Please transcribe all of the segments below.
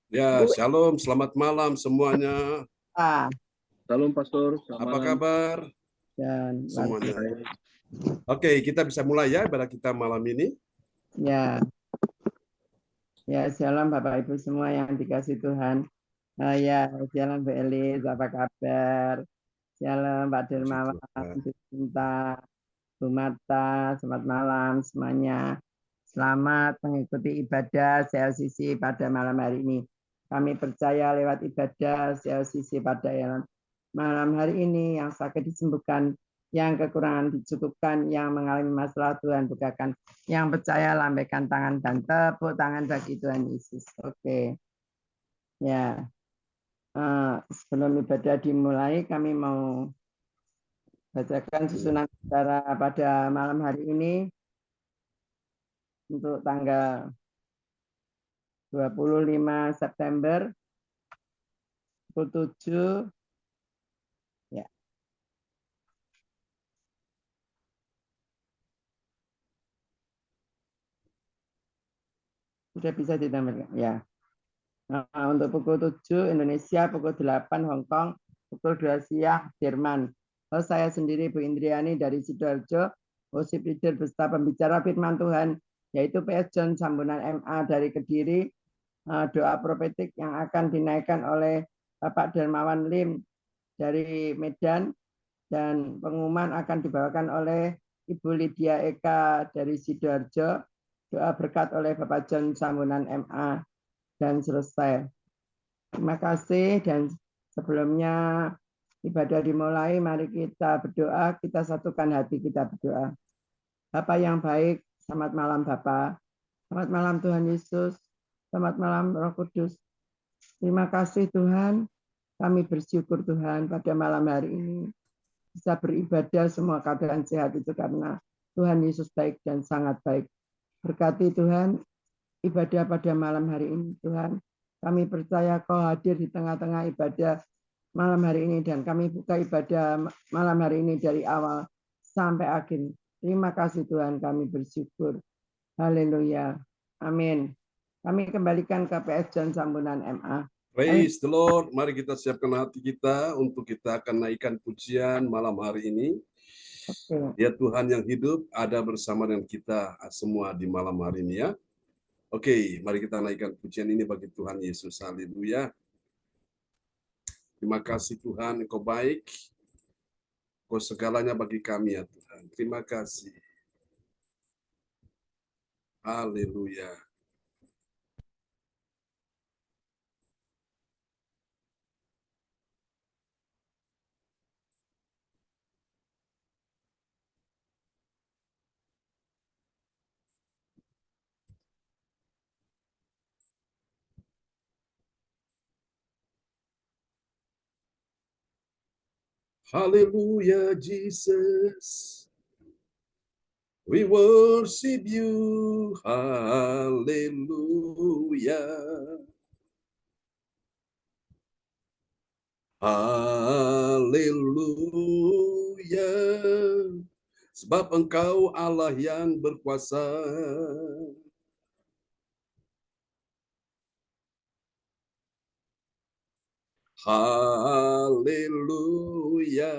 Ya, Bu, shalom, selamat malam semuanya. Salam Pastor, selamat Apa malam. kabar dan semuanya? Baik. Oke, kita bisa mulai ya ibadah kita malam ini. ya, shalom Bapak Ibu semua yang dikasih Tuhan. Shalom Bu Elis, apa kabar? Shalom Pak Puji Dermawan, Tuhan. Bu Cinta, Bu Marta, selamat malam semuanya. Selamat mengikuti ibadah CLCC pada malam hari ini. Kami percaya lewat ibadah CLCC pada malam hari ini yang sakit disembuhkan, yang kekurangan dicukupkan, yang mengalami masalah Tuhan bukakan, yang percaya lambaikan tangan dan tepuk tangan bagi Tuhan Yesus. Oke. Ya. Sebelum ibadah dimulai, kami mau bacakan susunan acara pada malam hari ini untuk tanggal 25 September pukul 7. Ya. Sudah bisa ditampilkan. Ya. Untuk pukul 7 Indonesia, pukul 8 Hong Kong, pukul 2 siang Jerman. Saya sendiri Bu Indriani dari Sidoarjo, worship leader beserta pembicara firman Tuhan, yaitu PS John Sambunan MA dari Kediri, doa profetik yang akan dinaikkan oleh Bapak Dermawan Lim dari Medan, dan pengumuman akan dibawakan oleh Ibu Lydia Eka dari Sidoarjo, doa berkat oleh Bapak John Sambunan MA, dan selesai. Terima kasih, dan sebelumnya ibadah dimulai, mari kita berdoa, kita satukan hati kita berdoa. Bapa yang baik, selamat malam Bapak. Selamat malam Tuhan Yesus. Selamat malam Roh Kudus. Terima kasih Tuhan, kami bersyukur Tuhan pada malam hari ini bisa beribadah semua keadaan sehat itu karena Tuhan Yesus baik dan sangat baik. Berkati Tuhan ibadah pada malam hari ini Tuhan. Kami percaya Kau hadir di tengah-tengah ibadah malam hari ini dan kami buka ibadah malam hari ini dari awal sampai akhir. Terima kasih Tuhan, kami bersyukur. Haleluya. Amin. Kami kembalikan ke PS John Sambunan MA. Praise the Lord. Mari kita siapkan hati kita untuk kita akan naikkan pujian malam hari ini. Ya Tuhan yang hidup ada bersama dengan kita semua di malam hari ini ya. Oke, mari kita naikkan pujian ini bagi Tuhan Yesus. Haleluya. Terima kasih Tuhan, Engkau baik. Engkau segalanya bagi kami ya Tuhan. Terima kasih. Haleluya. Hallelujah, Jesus. We worship you. Hallelujah. Hallelujah. Sebab Engkau Allah yang berkuasa. Hallelujah.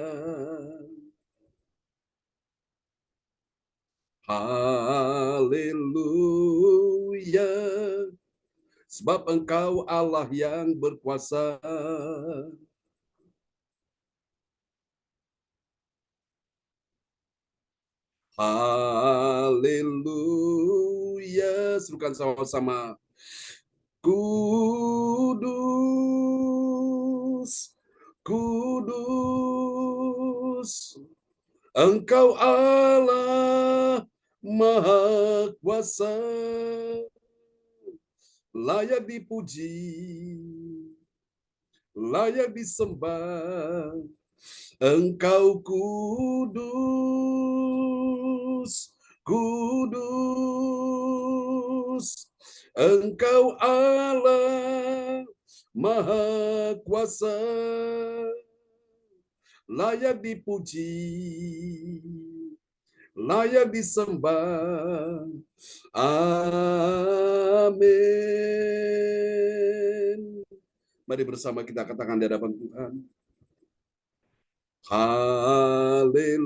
Haleluya. Sebab Engkau Allah yang berkuasa. Haleluya. Serukan sama-sama. Kudus, kudus, Engkau Allah Maha Kuasa, layak dipuji, layak disembah. Engkau kudus, kudus, Engkau Allah Maha Kuasa, layak dipuji, layak disembah. Amin. Mari bersama kita katakan di hadapan Tuhan. Haleluya.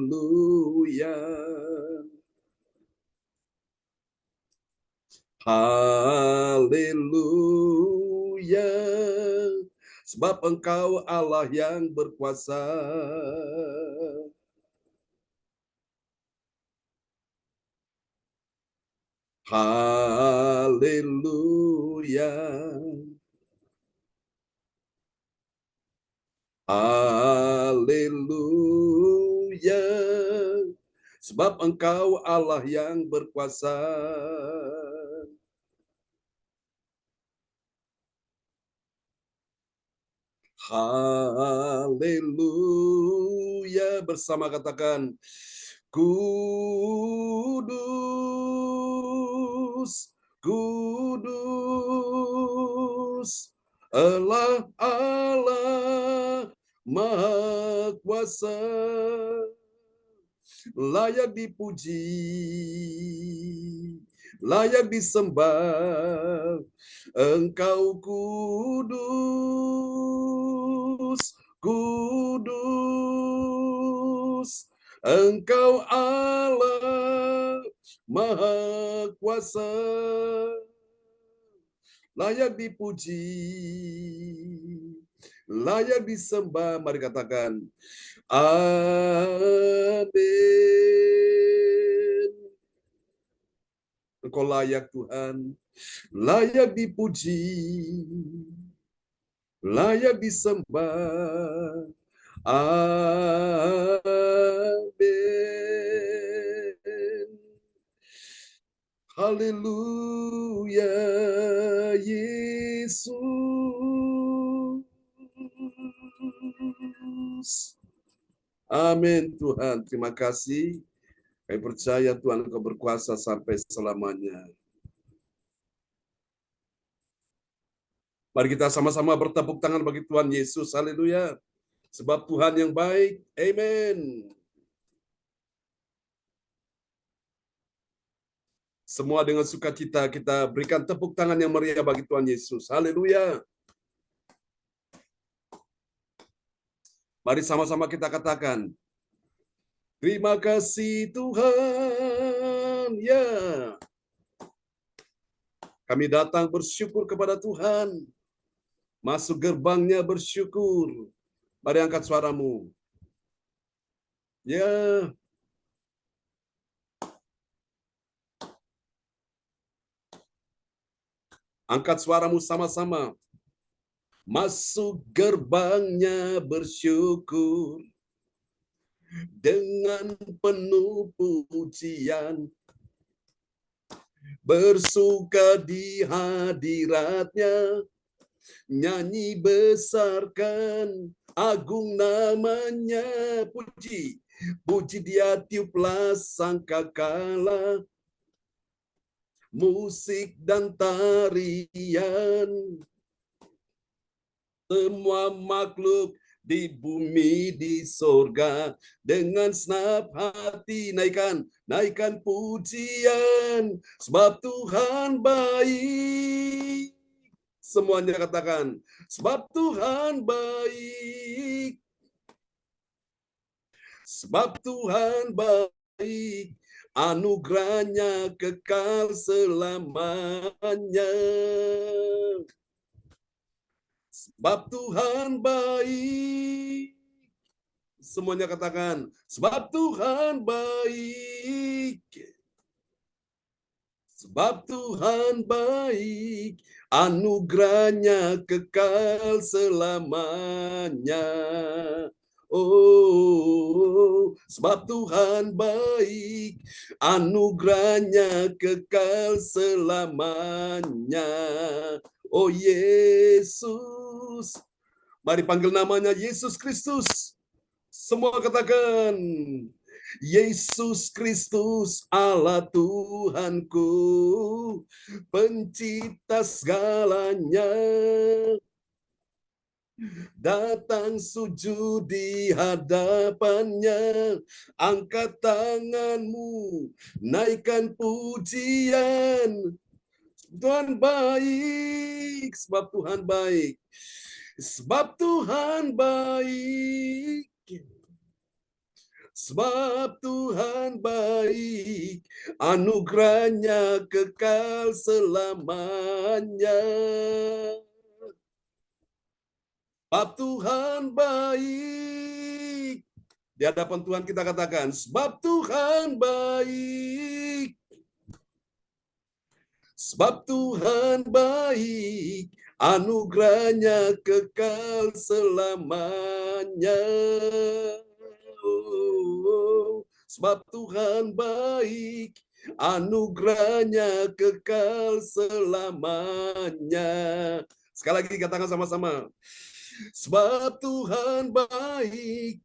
Haleluya. Sebab Engkau Allah yang berkuasa. Haleluya. Haleluya. Sebab Engkau Allah yang berkuasa. Haleluya. Bersama katakan, Kudus, Kudus, Allah, Allah, Maha Kuasa, layak dipuji, layak disembah. Engkau kudus, kudus, Engkau Allah Maha Kuasa, layak dipuji, layak disembah. Mari katakan, amin. Engkau layak Tuhan, layak dipuji, layak disembah. Amin. Haleluya, Yesus. Amin Tuhan, terima kasih. Kami percaya Tuhan Engkau berkuasa sampai selamanya. Mari kita sama-sama bertepuk tangan bagi Tuhan Yesus. Haleluya. Sebab Tuhan yang baik. Amin. Semua dengan sukacita kita berikan tepuk tangan yang meriah bagi Tuhan Yesus. Haleluya. Mari sama-sama kita katakan, terima kasih Tuhan. Ya. Kami datang bersyukur kepada Tuhan. Masuk gerbangnya bersyukur. Mari angkat suaramu. Ya. Angkat suaramu sama-sama. Masuk gerbangnya bersyukur. Dengan penuh pujian. Bersuka di hadiratnya. Nyanyi besarkan agung namanya. Puji. Puji dia tiuplah sangkakala. Musik dan tarian. Semua makhluk di bumi, di sorga. Dengan senap hati naikkan pujian. Sebab Tuhan baik. Semuanya katakan, sebab Tuhan baik. Sebab Tuhan baik, anugerahnya kekal selamanya. Sebab Tuhan baik. Semuanya katakan, sebab Tuhan baik. Sebab Tuhan baik, anugerahnya kekal selamanya. Oh, sebab Tuhan baik, anugerahnya kekal selamanya. Oh Yesus, mari panggil namanya Yesus Kristus. Semua katakan, Yesus Kristus Allah Tuhanku, pencipta segalanya. Datang sujud di hadapannya, angkat tanganmu, naikkan pujian. Tuhan baik, sebab Tuhan baik. Sebab Tuhan baik. Sebab Tuhan baik, anugerahnya kekal selamanya. Sebab Tuhan baik. Di hadapan Tuhan kita katakan, sebab Tuhan baik. Sebab Tuhan baik, anugerahnya kekal selamanya. Sebab Tuhan baik, anugerahnya kekal selamanya. Sekali lagi katakan sama-sama. Sebab Tuhan baik.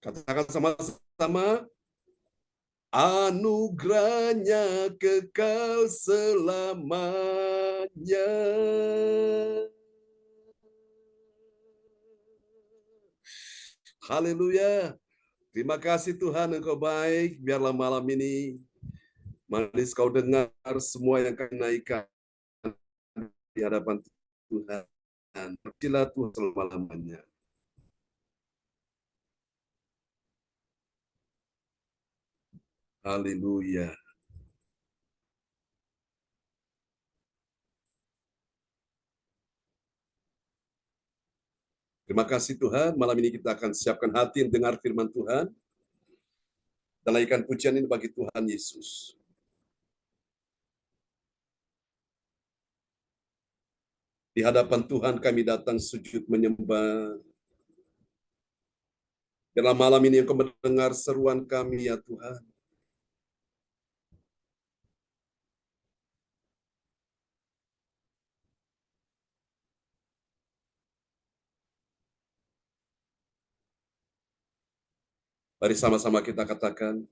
Katakan sama-sama. Anugerahnya kekal selamanya. Haleluya. Terima kasih Tuhan, Engkau baik. Biarlah malam ini manis kau dengar semua yang kami naikkan di hadapan Tuhan. Terpujilah Tuhan selama-lamanya. Haleluya. Terima kasih Tuhan, malam ini kita akan siapkan hati mendengar firman Tuhan. Dan naikkan pujian ini bagi Tuhan Yesus. Di hadapan Tuhan kami datang sujud menyembah. Dalam malam ini Engkau mendengar seruan kami ya Tuhan. Mari sama-sama kita katakan,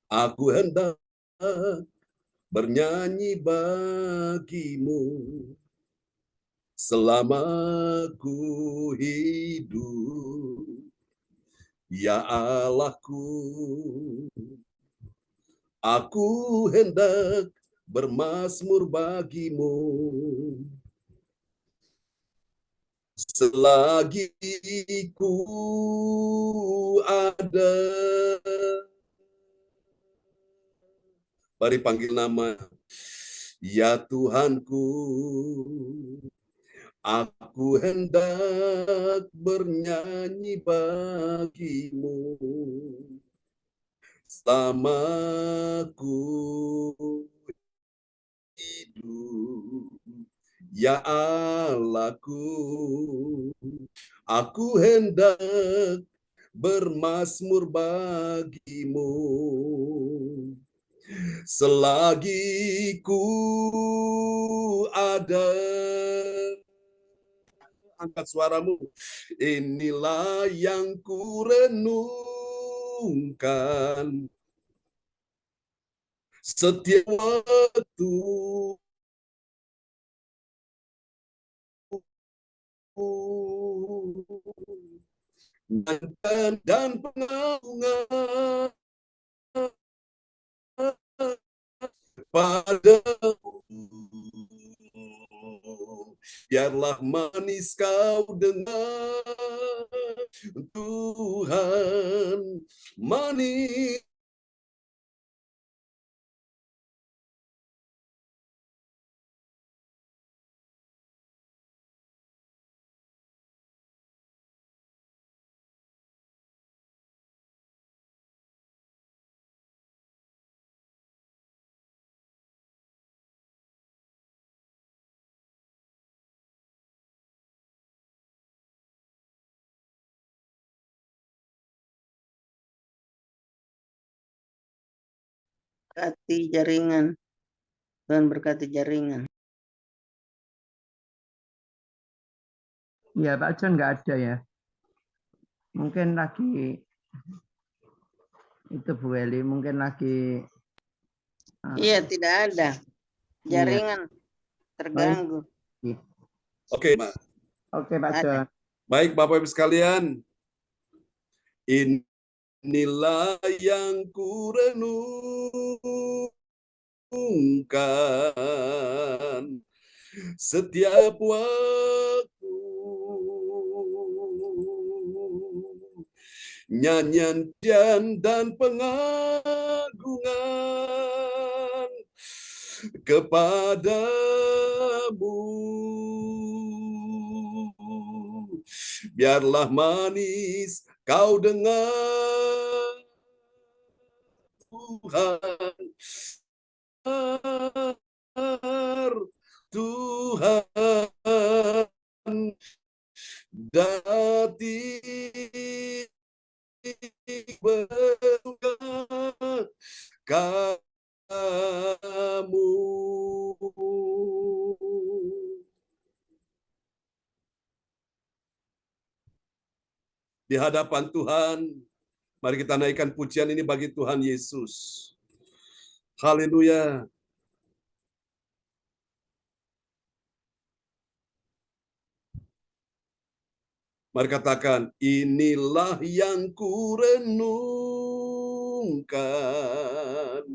aku hendak bernyanyi bagimu selama ku hidup. Ya Allahku, aku hendak bermazmur bagimu selagi ku ada. Mari panggil nama. Ya Tuhanku, aku hendak bernyanyi bagimu selama ku hidup. Ya Allahku, aku hendak bermazmur bagimu selagi ku ada. Angkat suaramu. Inilah yang ku renungkan setiap waktu. Dan pengagungan padamu. Biarlah manis kau dengar Tuhan, manis berkati jaringan. Tuhan berkati jaringan. Ya, Pak John nggak ada ya. Mungkin lagi itu Bu Eli, mungkin lagi Iya, tidak ada jaringan. Terganggu. Oke, Oke, Pak Ada. John. baik Bapak Ibu sekalian. Inilah yang kurenungkan setiap waktu. Nyanyian dan pengagungan kepadamu. Biarlah manis kau dengar Tuhan dati berduka kamu. Di hadapan Tuhan, mari kita naikkan pujian ini bagi Tuhan Yesus. Haleluya. Mari katakan, inilah yang kurenungkan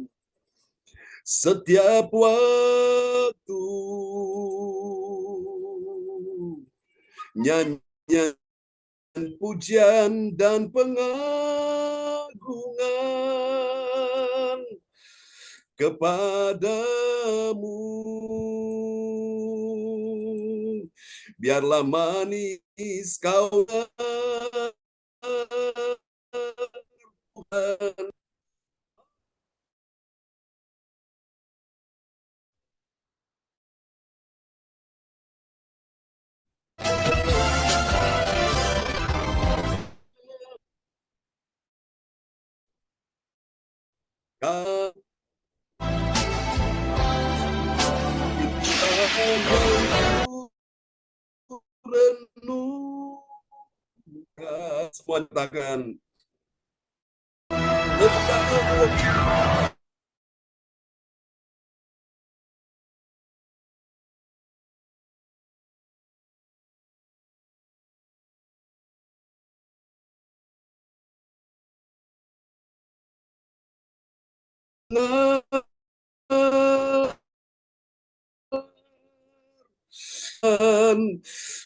setiap waktu. Nyanyian, pujian, dan pengagungan kepadamu. Biarlah manis kau Tuhan. Semua katakan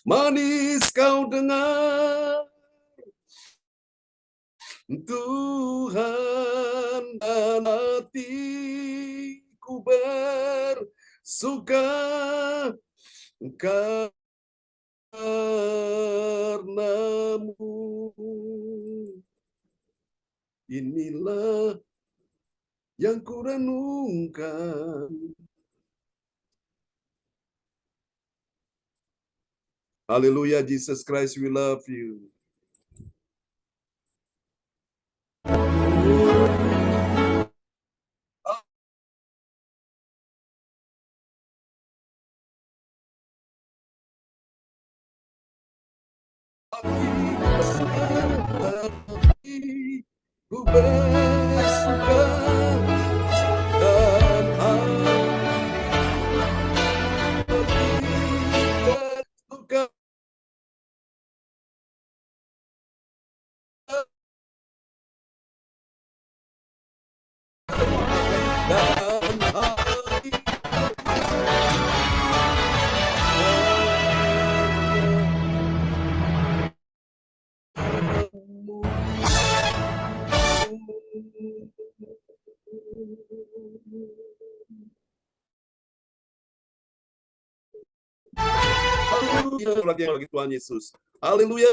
manis kau dengar Tuhan, dan hatiku bersuka karenamu. Inilah yang kurenungkan. Haleluya, Jesus Christ, we love you. Ku bersuka dan hati bersuka dan hati Haleluya bagi Tuhan Yesus. Haleluya.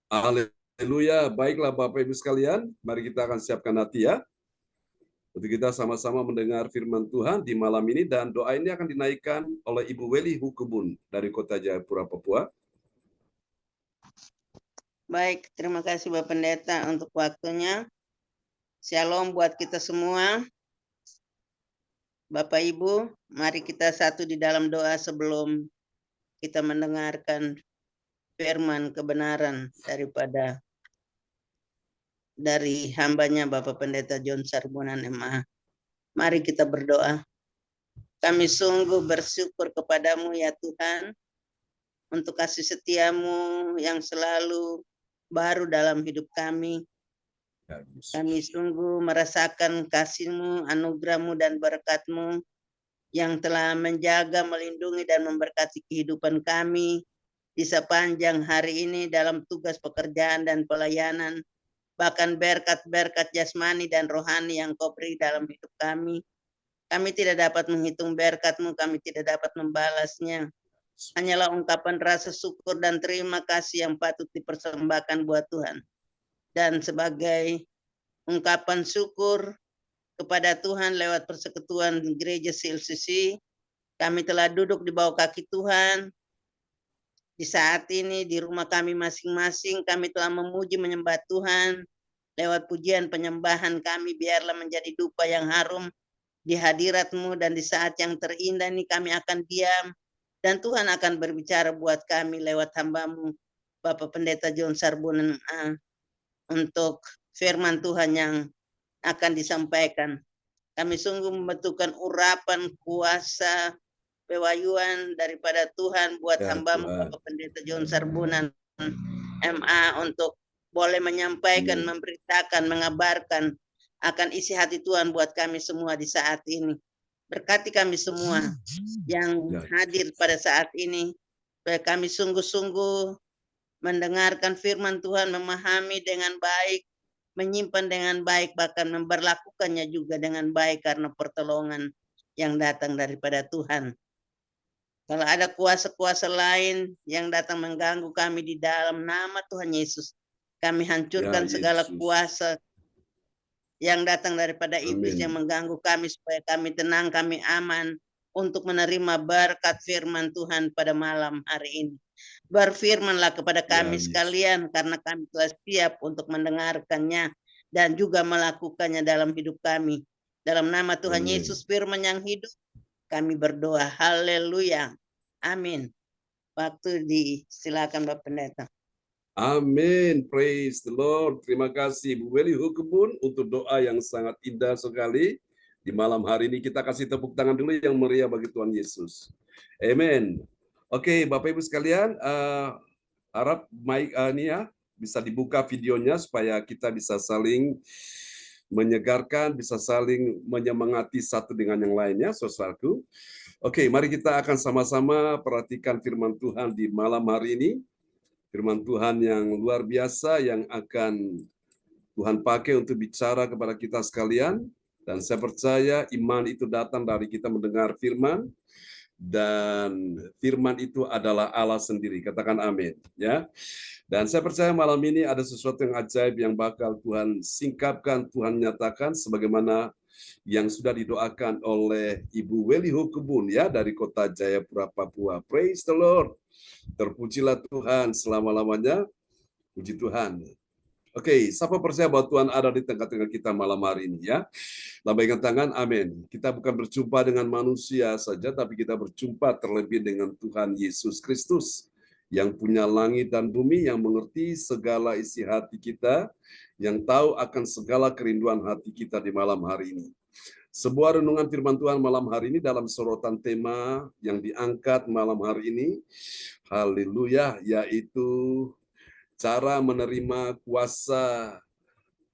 Haleluya. Baiklah Bapak Ibu sekalian, mari kita akan siapkan hati ya. Untuk kita sama-sama mendengar firman Tuhan di malam ini, dan doa ini akan dinaikkan oleh Ibu Weli Hukubun dari Kota Jayapura, Papua. Baik, terima kasih Bapak Pendeta untuk waktunya. Shalom buat kita semua. Bapak Ibu, mari kita satu di dalam doa sebelum kita mendengarkan firman kebenaran dari hambanya Bapak Pendeta John Sarbunan MA. Mari kita berdoa. Kami sungguh bersyukur kepadamu ya Tuhan, untuk kasih setiamu yang selalu baru dalam hidup kami. Kami sungguh merasakan kasih-Mu, anugerah-Mu, dan berkat-Mu yang telah menjaga, melindungi, dan memberkati kehidupan kami di sepanjang hari ini dalam tugas pekerjaan dan pelayanan. Bahkan berkat-berkat jasmani dan rohani yang Kau beri dalam hidup kami. Kami tidak dapat menghitung berkat-Mu, kami tidak dapat membalasnya. Hanyalah ungkapan rasa syukur dan terima kasih yang patut dipersembahkan buat Tuhan. Dan sebagai ungkapan syukur kepada Tuhan lewat persekutuan gereja CLCC, kami telah duduk di bawah kaki Tuhan. Di saat ini di rumah kami masing-masing, kami telah memuji menyembah Tuhan. Lewat pujian penyembahan kami biarlah menjadi dupa yang harum di hadirat-Mu, dan di saat yang terindah ini kami akan diam, dan Tuhan akan berbicara buat kami lewat hamba-Mu, Bapak Pendeta John Sarbunan, untuk firman Tuhan yang akan disampaikan. Kami sungguh membutuhkan urapan, kuasa, pewayuan daripada Tuhan buat hamba-Mu Bapak Pendeta John Sarbunan MA untuk boleh menyampaikan, memberitakan, mengabarkan akan isi hati Tuhan buat kami semua di saat ini. Berkati kami semua yang hadir pada saat ini, supaya kami sungguh-sungguh mendengarkan firman Tuhan, memahami dengan baik, menyimpan dengan baik, bahkan memperlakukannya juga dengan baik karena pertolongan yang datang daripada Tuhan. Kalau ada kuasa-kuasa lain yang datang mengganggu kami di dalam nama Tuhan Yesus, kami hancurkan segala kuasa yang datang daripada iblis yang mengganggu kami, supaya kami tenang, kami aman untuk menerima berkat firman Tuhan pada malam hari ini. Berfirmanlah kepada kami sekalian, karena kami telah siap untuk mendengarkannya dan juga melakukannya dalam hidup kami. Dalam nama Tuhan Yesus firman yang hidup, kami berdoa. Haleluya. Amin. Waktu disilakan Bapak Pendeta. Amin. Praise the Lord. Terima kasih Bu Weli Hukebun untuk doa yang sangat indah sekali. Di malam hari ini kita kasih tepuk tangan dulu yang meriah bagi Tuhan Yesus. Amin. Oke, Bapak Ibu sekalian, harap mic ini ya bisa dibuka videonya supaya kita bisa saling menyegarkan, bisa saling menyemangati satu dengan yang lainnya, saudaraku. Oke, mari kita akan sama-sama perhatikan firman Tuhan di malam hari ini. Firman Tuhan yang luar biasa yang akan Tuhan pakai untuk bicara kepada kita sekalian. Dan saya percaya iman itu datang dari kita mendengar firman, dan firman itu adalah Allah sendiri. Katakan amin, ya. Dan saya percaya malam ini ada sesuatu yang ajaib yang bakal Tuhan singkapkan, Tuhan nyatakan sebagaimana yang sudah didoakan oleh Ibu Weli Hukebun ya dari kota Jayapura, Papua. Praise the Lord. Terpujilah Tuhan selama-lamanya. Puji Tuhan. Oke, siapa percaya bahwa Tuhan ada di tengah-tengah kita malam hari ini ya? Lambaikan tangan, amin. Kita bukan berjumpa dengan manusia saja, tapi kita berjumpa terlebih dengan Tuhan Yesus Kristus yang punya langit dan bumi, yang mengerti segala isi hati kita, yang tahu akan segala kerinduan hati kita di malam hari ini. Sebuah renungan firman Tuhan malam hari ini dalam sorotan tema yang diangkat malam hari ini, haleluya, yaitu cara menerima kuasa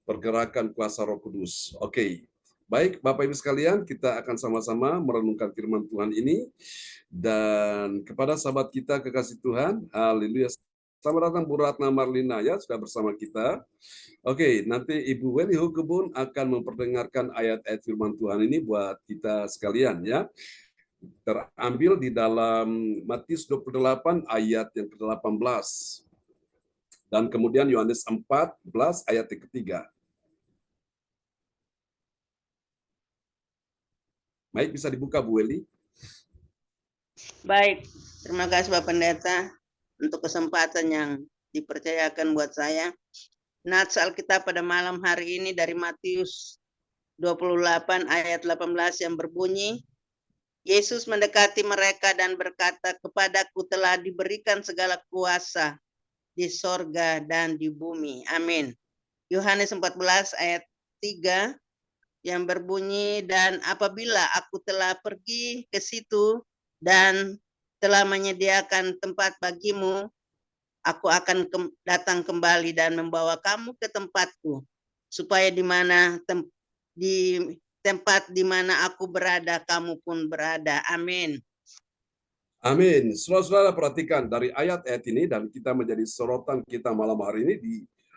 pergerakan kuasa Roh Kudus. Oke. Baik, Bapak Ibu sekalian, kita akan sama-sama merenungkan firman Tuhan ini. Dan kepada sahabat kita kekasih Tuhan, haleluya. Selamat datang Bu Ratna Marlina ya, sudah bersama kita. Oke, nanti Ibu Weli Hukebun akan memperdengarkan ayat-ayat firman Tuhan ini buat kita sekalian ya. Terambil di dalam Matius 28 ayat yang ke-18. Dan kemudian Yohanes 14 ayat yang ketiga. Baik, bisa dibuka Bu Weli. Baik, terima kasih Bapak Pendeta untuk kesempatan yang dipercayakan buat saya. Nats Alkitab pada malam hari ini dari Matius 28 ayat 18 yang berbunyi, Yesus mendekati mereka dan berkata, kepadaku telah diberikan segala kuasa di sorga dan di bumi. Amin. Yohanes 14 ayat 3 yang berbunyi, dan apabila aku telah pergi ke situ dan telah menyediakan tempat bagimu, aku akan datang kembali dan membawa kamu ke tempatku, supaya di tempat di mana aku berada, kamu pun berada. Amin. Amin. Saudara-saudara perhatikan dari ayat-ayat ini dan kita menjadi sorotan kita malam hari ini di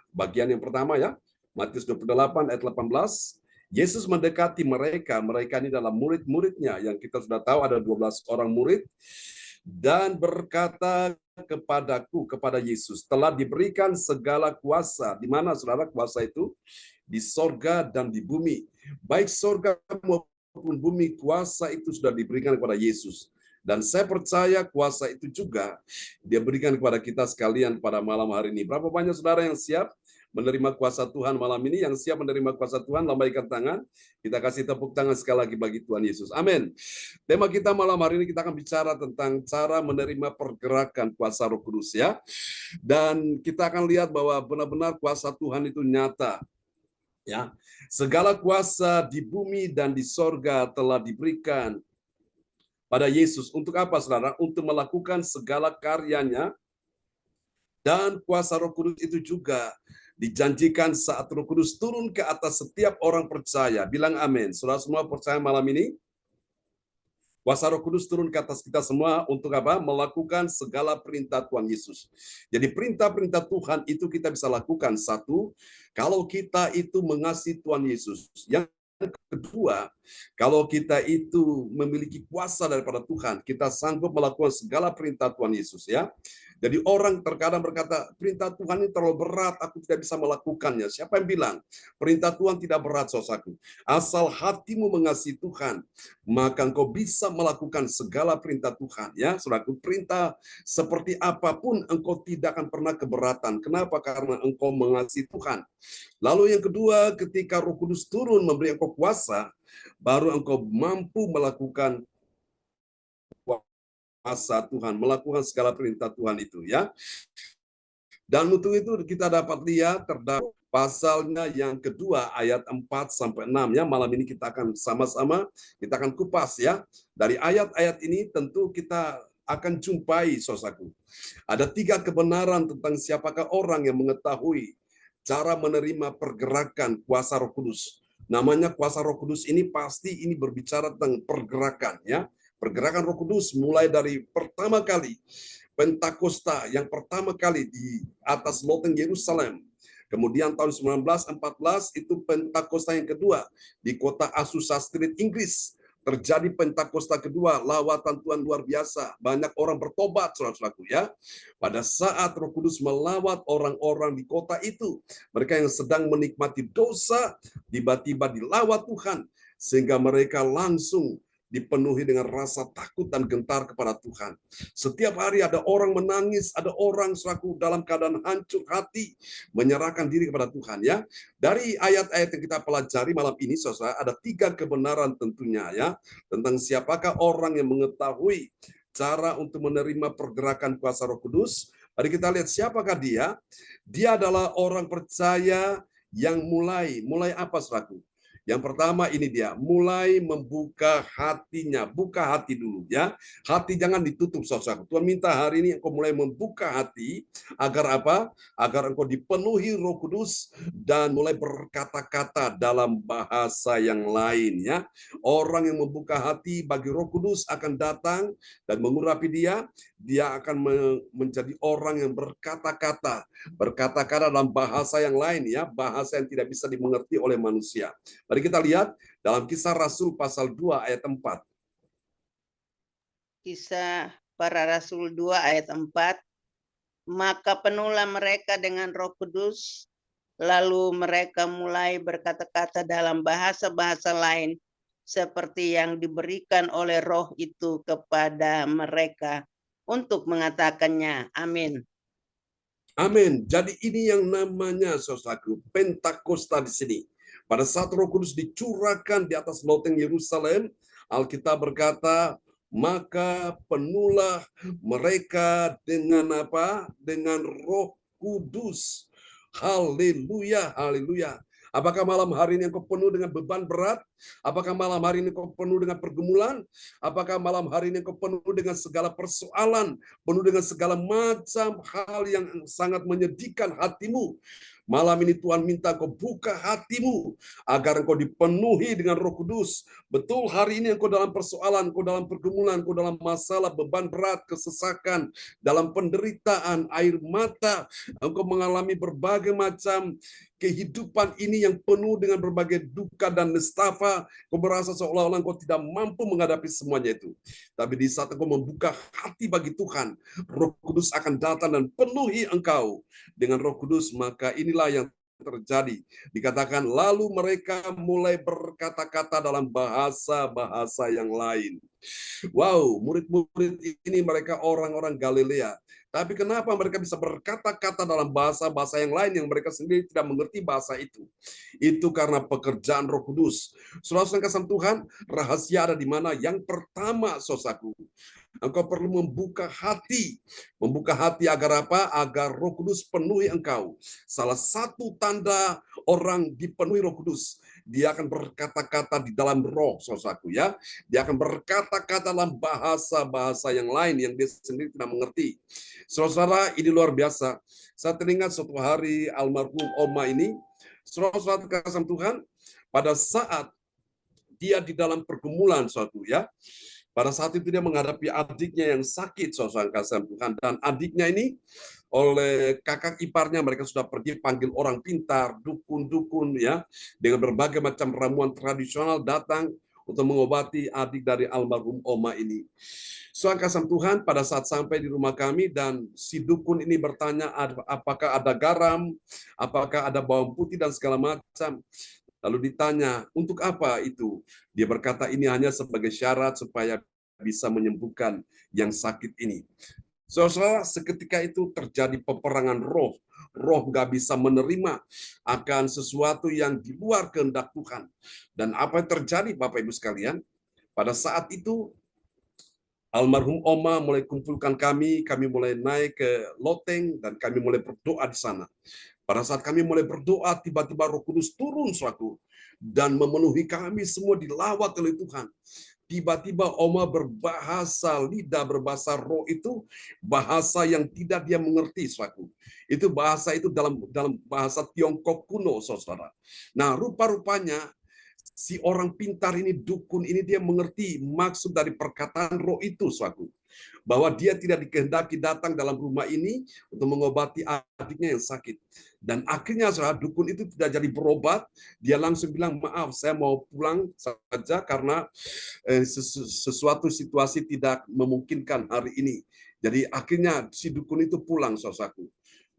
bagian yang pertama ya. Matius 28 ayat 18. Yesus mendekati mereka ini dalam murid-muridnya yang kita sudah tahu ada 12 orang murid, dan berkata kepadaku, kepada Yesus, telah diberikan segala kuasa. Di mana saudara kuasa itu? Di sorga dan di bumi. Baik sorga maupun bumi, kuasa itu sudah diberikan kepada Yesus. Dan saya percaya kuasa itu juga dia berikan kepada kita sekalian pada malam hari ini. Berapa banyak saudara yang siap menerima kuasa Tuhan malam ini? Yang siap menerima kuasa Tuhan, lambaikan tangan. Kita kasih tepuk tangan sekali lagi bagi Tuhan Yesus. Amin. Tema kita malam hari ini kita akan bicara tentang cara menerima pergerakan kuasa Roh Kudus ya. Dan kita akan lihat bahwa benar-benar kuasa Tuhan itu nyata. Ya, segala kuasa di bumi dan di sorga telah diberikan pada Yesus. Untuk apa, saudara? Untuk melakukan segala karyanya. Dan kuasa Roh Kudus itu juga dijanjikan saat Roh Kudus turun ke atas setiap orang percaya. Bilang amin. Saudara semua percaya malam ini? Kuasa Roh Kudus turun ke atas kita semua untuk apa? Melakukan segala perintah Tuhan Yesus. Jadi perintah-perintah Tuhan itu kita bisa lakukan. Satu, kalau kita itu mengasihi Tuhan Yesus. Yang kedua, kalau kita itu memiliki kuasa daripada Tuhan, kita sanggup melakukan segala perintah Tuhan Yesus ya. Jadi orang terkadang berkata, perintah Tuhan ini terlalu berat, aku tidak bisa melakukannya. Siapa yang bilang? Perintah Tuhan tidak berat, saudaraku. Asal hatimu mengasihi Tuhan, maka engkau bisa melakukan segala perintah Tuhan. Ya, saudaraku, perintah seperti apapun engkau tidak akan pernah keberatan. Kenapa? Karena engkau mengasihi Tuhan. Lalu yang kedua, ketika Roh Kudus turun memberi engkau kuasa, baru engkau mampu melakukan kuasa Tuhan, melakukan segala perintah Tuhan itu ya. Dan untuk itu kita dapat lihat terdapat pasalnya yang kedua ayat 4 sampai 6 ya. Malam ini kita akan sama-sama kita akan kupas ya. Dari ayat-ayat ini tentu kita akan jumpai saudaraku. Ada 3 kebenaran tentang siapakah orang yang mengetahui cara menerima pergerakan kuasa Roh Kudus. Namanya kuasa Roh Kudus ini pasti ini berbicara tentang pergerakan ya. Pergerakan Roh Kudus mulai dari pertama kali Pentakosta yang pertama kali di atas loteng Yerusalem. Kemudian tahun 1914 itu Pentakosta yang kedua di kota Azusa Street, Inggris. Terjadi Pentakosta kedua, lawatan Tuhan luar biasa. Banyak orang bertobat, saudara-saudaraku ya. Pada saat Roh Kudus melawat orang-orang di kota itu, mereka yang sedang menikmati dosa, tiba-tiba dilawat Tuhan. Sehingga mereka langsung dipenuhi dengan rasa takut dan gentar kepada Tuhan. Setiap hari ada orang menangis, ada orang selaku dalam keadaan hancur hati, menyerahkan diri kepada Tuhan ya. Dari ayat-ayat yang kita pelajari malam ini, saudara, ada 3 kebenaran tentunya ya, tentang siapakah orang yang mengetahui cara untuk menerima pergerakan kuasa Roh Kudus. Mari kita lihat siapakah dia. Dia adalah orang percaya yang mulai apa, saudaraku? Yang pertama ini dia, mulai membuka hatinya. Buka hati dulu ya. Hati jangan ditutup, saudara. Tuhan minta hari ini engkau mulai membuka hati. Agar apa? Agar engkau dipenuhi Roh Kudus dan mulai berkata-kata dalam bahasa yang lain ya. Orang yang membuka hati bagi Roh Kudus akan datang dan mengurapi dia. Dia akan menjadi orang yang berkata-kata dalam bahasa yang lain ya. Bahasa yang tidak bisa dimengerti oleh manusia. Mari kita lihat dalam Kisah Rasul pasal 2 ayat 4. Kisah para Rasul 2 ayat 4. Maka penuhlah mereka dengan Roh Kudus, lalu mereka mulai berkata-kata dalam bahasa-bahasa lain seperti yang diberikan oleh Roh itu kepada mereka untuk mengatakannya. Amin. Amin. Jadi ini yang namanya saudaraku Pentakosta di sini. Pada saat Roh Kudus dicurahkan di atas loteng Yerusalem, Alkitab berkata, maka penuhlah mereka dengan apa? Dengan Roh Kudus. Haleluya, haleluya. Apakah malam hari ini engkau penuh dengan beban berat? Apakah malam hari ini engkau penuh dengan pergumulan? Apakah malam hari ini engkau penuh dengan segala persoalan, penuh dengan segala macam hal yang sangat menyedihkan hatimu? Malam ini Tuhan minta engkau buka hatimu agar engkau dipenuhi dengan Roh Kudus. Betul, hari ini engkau dalam persoalan, engkau dalam pergumulan, engkau dalam masalah, beban berat, kesesakan, dalam penderitaan, air mata, engkau mengalami berbagai macam kehidupan ini yang penuh dengan berbagai duka dan nestapa, kau merasa seolah-olah engkau tidak mampu menghadapi semuanya itu. Tapi di saat engkau membuka hati bagi Tuhan, Roh Kudus akan datang dan penuhi engkau dengan Roh Kudus, maka inilah yang terjadi. Dikatakan, lalu mereka mulai berkata-kata dalam bahasa-bahasa yang lain. Wow, murid-murid ini mereka orang-orang Galilea. Tapi kenapa mereka bisa berkata-kata dalam bahasa-bahasa yang lain yang mereka sendiri tidak mengerti bahasa itu? Itu karena pekerjaan Roh Kudus. Saudara kasih Tuhan, rahasia ada di mana? Yang pertama, saudaraku, engkau perlu membuka hati. Membuka hati agar apa? Agar Roh Kudus penuhi engkau. Salah satu tanda orang dipenuhi Roh Kudus, dia akan berkata-kata di dalam roh, saudaraku ya. Dia akan berkata-kata dalam bahasa-bahasa yang lain yang dia sendiri tidak mengerti. Saudara, ini luar biasa. Saya teringat suatu hari almarhum Oma ini, saudara kasih Tuhan, pada saat dia di dalam pergumulan suatu ya. Pada saat itu dia menghadapi adiknya yang sakit, saudara kasih Tuhan, dan adiknya ini oleh kakak iparnya mereka sudah pergi panggil orang pintar, dukun-dukun ya, dengan berbagai macam ramuan tradisional datang untuk mengobati adik dari almarhum Oma ini. Saudara kasih Tuhan, pada saat sampai di rumah kami dan si dukun ini bertanya apakah ada garam, apakah ada bawang putih dan segala macam. Lalu ditanya, untuk apa itu? Dia berkata, ini hanya sebagai syarat supaya bisa menyembuhkan yang sakit ini. Saudara, seketika itu terjadi peperangan roh. Roh nggak bisa menerima akan sesuatu yang di luar kehendak Tuhan. Dan apa yang terjadi, Bapak Ibu sekalian? Pada saat itu, almarhum Oma mulai kumpulkan kami mulai naik ke loteng, dan kami mulai berdoa di sana. Pada saat kami mulai berdoa, tiba-tiba Roh Kudus turun suatu dan memenuhi kami semua, dilawat oleh Tuhan. Tiba-tiba Oma berbahasa lidah, berbahasa roh itu bahasa yang tidak dia mengerti suatu. Itu bahasa itu dalam bahasa Tiongkok kuno, saudara. Nah, rupa-rupanya si orang pintar ini, dukun ini, dia mengerti maksud dari perkataan roh itu suatu. Bahwa dia tidak dikehendaki datang dalam rumah ini untuk mengobati adiknya yang sakit. Dan akhirnya saudara, dukun itu tidak jadi berobat, dia langsung bilang, maaf saya mau pulang saja karena sesuatu situasi tidak memungkinkan hari ini. Jadi akhirnya si dukun itu pulang, saudaraku.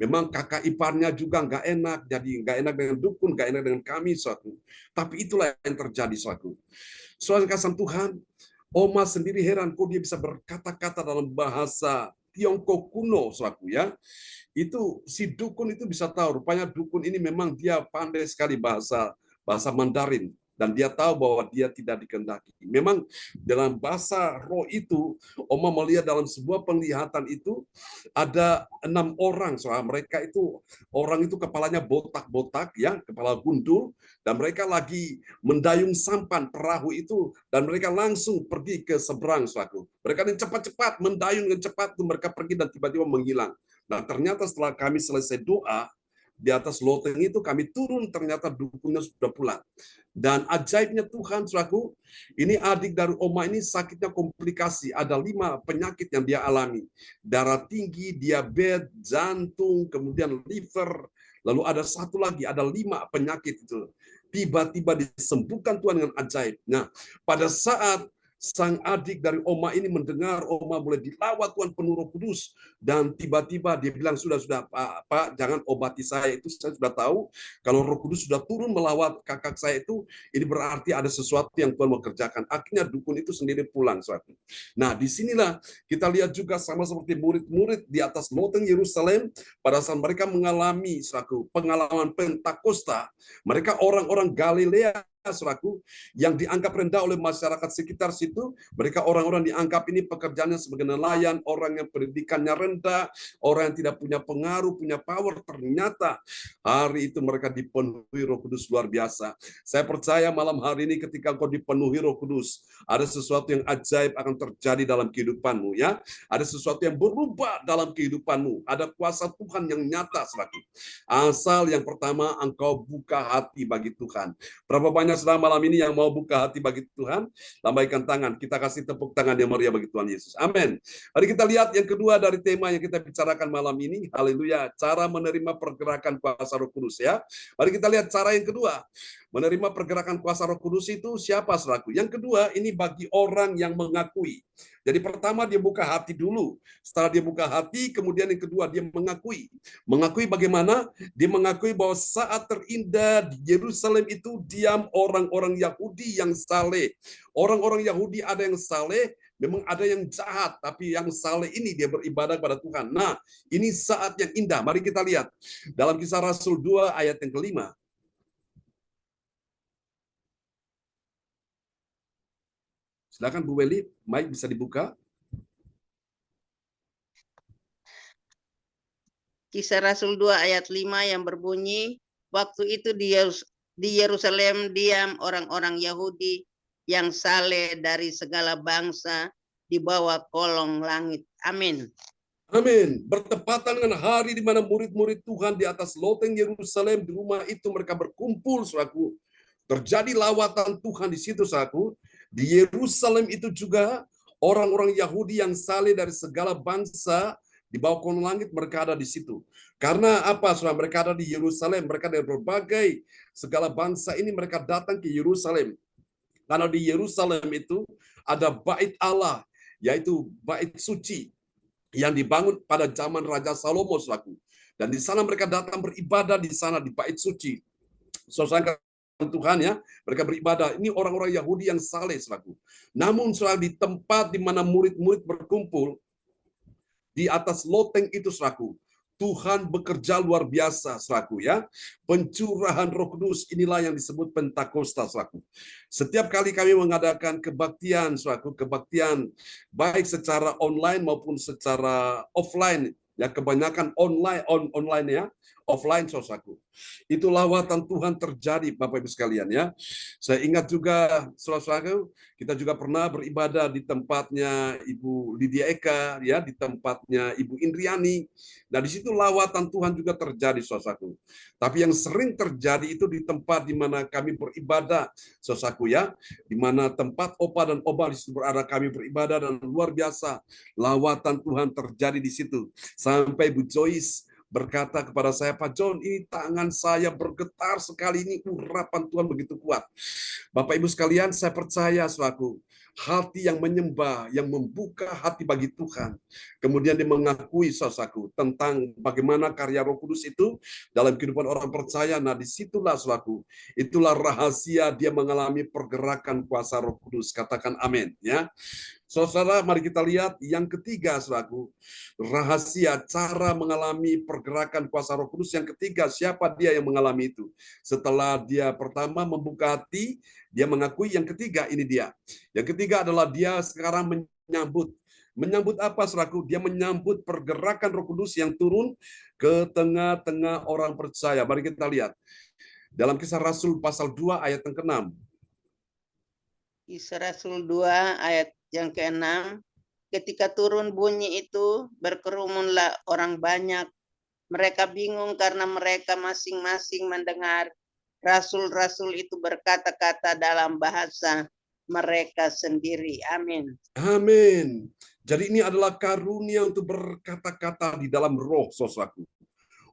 Memang kakak iparnya juga nggak enak, jadi nggak enak dengan dukun, nggak enak dengan kami, saudaraku. Tapi itulah yang terjadi, saudaraku. Saudara kasih Tuhan, Oma sendiri heran kok dia bisa berkata-kata dalam bahasa Tiongkok kuno, saudaraku ya. Itu si dukun itu bisa tahu, rupanya dukun ini memang dia pandai sekali bahasa Mandarin. Dan dia tahu bahwa dia tidak dikehendaki. Memang dalam bahasa roh itu, Oma melihat dalam sebuah penglihatan itu, ada 6 orang. Soal mereka itu, orang itu kepalanya botak-botak, ya, kepala gundul, dan mereka lagi mendayung sampan perahu itu, dan mereka langsung pergi ke seberang. Suatu. Mereka cepat-cepat mendayung dengan cepat, mereka pergi dan tiba-tiba menghilang. Nah, ternyata setelah kami selesai doa, di atas loteng itu kami turun, ternyata dukunnya sudah pulang. Dan ajaibnya Tuhan, saudaraku, ini adik dari Oma ini sakitnya komplikasi. Ada 5 penyakit yang dia alami. Darah tinggi, diabetes, jantung, kemudian liver. Lalu ada satu lagi, ada 5 penyakit itu. Tiba-tiba disembuhkan Tuhan dengan ajaib. Nah, pada saat sang adik dari Oma ini mendengar Oma mulai dilawat Tuhan penuh Roh Kudus, dan tiba-tiba dia bilang, sudah Pak, jangan obati saya, itu saya sudah tahu kalau Roh Kudus sudah turun melawat kakak saya itu, ini berarti ada sesuatu yang Tuhan mau kerjakan. Akhirnya dukun itu sendiri pulang suatu. Nah, disinilah kita lihat juga sama seperti murid-murid di atas loteng Yerusalem pada saat mereka mengalami suatu pengalaman Pentakosta, mereka orang-orang Galilea saudaraku, yang dianggap rendah oleh masyarakat sekitar situ. Mereka orang-orang dianggap ini pekerjaannya sebagai nelayan, orang yang pendidikannya rendah, orang yang tidak punya pengaruh, punya power. Ternyata hari itu mereka dipenuhi Roh Kudus luar biasa. Saya percaya malam hari ini ketika engkau dipenuhi Roh Kudus, ada sesuatu yang ajaib akan terjadi dalam kehidupanmu, ya. Ada sesuatu yang berubah dalam kehidupanmu. Ada kuasa Tuhan yang nyata, saudaraku. Asal yang pertama engkau buka hati bagi Tuhan. Berapa banyak saudara malam ini yang mau buka hati bagi Tuhan? Lambaikan tangan, kita kasih tepuk tangan yang meriah bagi Tuhan Yesus. Amin. Mari kita lihat yang kedua dari tema yang kita bicarakan malam ini. Haleluya. Cara menerima pergerakan kuasa Roh Kudus, ya. Mari kita lihat cara yang kedua. Menerima pergerakan kuasa Roh Kudus itu siapa, saudaraku? Yang kedua, ini bagi orang yang mengakui. Jadi pertama dia buka hati dulu. Setelah dia buka hati, kemudian yang kedua dia mengakui. Mengakui bagaimana? Dia mengakui bahwa saat terindah di Yerusalem itu diam orang-orang Yahudi yang saleh. Orang-orang Yahudi ada yang saleh, memang ada yang jahat, tapi yang saleh ini dia beribadah kepada Tuhan. Nah, ini saat yang indah. Mari kita lihat dalam Kisah Rasul 2 ayat yang kelima. Silakan Bu Weli, mic bisa dibuka. Kisah Rasul 2 ayat 5 yang berbunyi, waktu itu di Yerusalem diam orang-orang Yahudi yang saleh dari segala bangsa di bawah kolong langit. Amin. Amin. Bertepatan dengan hari di mana murid-murid Tuhan di atas loteng Yerusalem, di rumah itu mereka berkumpul, saudaraku. Terjadi lawatan Tuhan di situ, saudaraku. Di Yerusalem itu juga orang-orang Yahudi yang saleh dari segala bangsa di bawah kolong langit, mereka ada di situ. Karena apa, saudara? Mereka ada di Yerusalem, mereka dari berbagai segala bangsa ini mereka datang ke Yerusalem. Karena di Yerusalem itu ada bait Allah, yaitu bait suci yang dibangun pada zaman Raja Salomo, saudaraku. Dan di sana mereka datang beribadah di sana di bait suci. Saudara Tuhan, ya, mereka beribadah. Ini orang-orang Yahudi yang saleh, saudaraku. Namun saudara, di tempat di mana murid-murid berkumpul di atas loteng itu, saudaraku, Tuhan bekerja luar biasa, saudaraku, ya. Pencurahan Roh Kudus inilah yang disebut Pentakosta, saudaraku. Setiap kali kami mengadakan kebaktian, saudaraku, kebaktian baik secara online maupun secara offline, ya, kebanyakan online ya, offline, saudaraku. Itu lawatan Tuhan terjadi, Bapak Ibu sekalian, ya. Saya ingat juga, saudara-saudaraku, kita juga pernah beribadah di tempatnya Ibu Lydia Eka, ya, di tempatnya Ibu Indriani. Nah, di situ lawatan Tuhan juga terjadi, saudaraku. Tapi yang sering terjadi itu di tempat di mana kami beribadah, saudaraku, ya, di mana tempat Opa dan Oba di situ berada kami beribadah, dan luar biasa lawatan Tuhan terjadi di situ. Sampai Bu Joyce berkata kepada saya, Pak John, ini tangan saya bergetar sekali, ini urapan Tuhan begitu kuat. Bapak Ibu sekalian, saya percaya, saudaraku, hati yang menyembah, yang membuka hati bagi Tuhan, kemudian dia mengakui, saudaraku, tentang bagaimana karya Roh Kudus itu dalam kehidupan orang percaya. Nah, disitulah, saudaraku, itulah rahasia dia mengalami pergerakan kuasa Roh Kudus. Katakan amin, ya. Saudara, mari kita lihat yang ketiga, saudaraku, rahasia cara mengalami pergerakan kuasa Roh Kudus. Yang ketiga, siapa dia yang mengalami itu? Setelah dia pertama membuka hati, dia mengakui. Yang ketiga, ini dia. Yang ketiga adalah dia sekarang menyambut. Menyambut apa, saudaraku? Dia menyambut pergerakan Roh Kudus yang turun ke tengah-tengah orang percaya. Mari kita lihat. Dalam Kisah Rasul pasal 2 ayat yang ke-6. Kisah Rasul 2 ayat yang ke-6, ketika turun bunyi itu, berkerumunlah orang banyak. Mereka bingung karena mereka masing-masing mendengar rasul-rasul itu berkata-kata dalam bahasa mereka sendiri. Amin. Amin. Jadi ini adalah karunia untuk berkata-kata di dalam roh, saudaraku.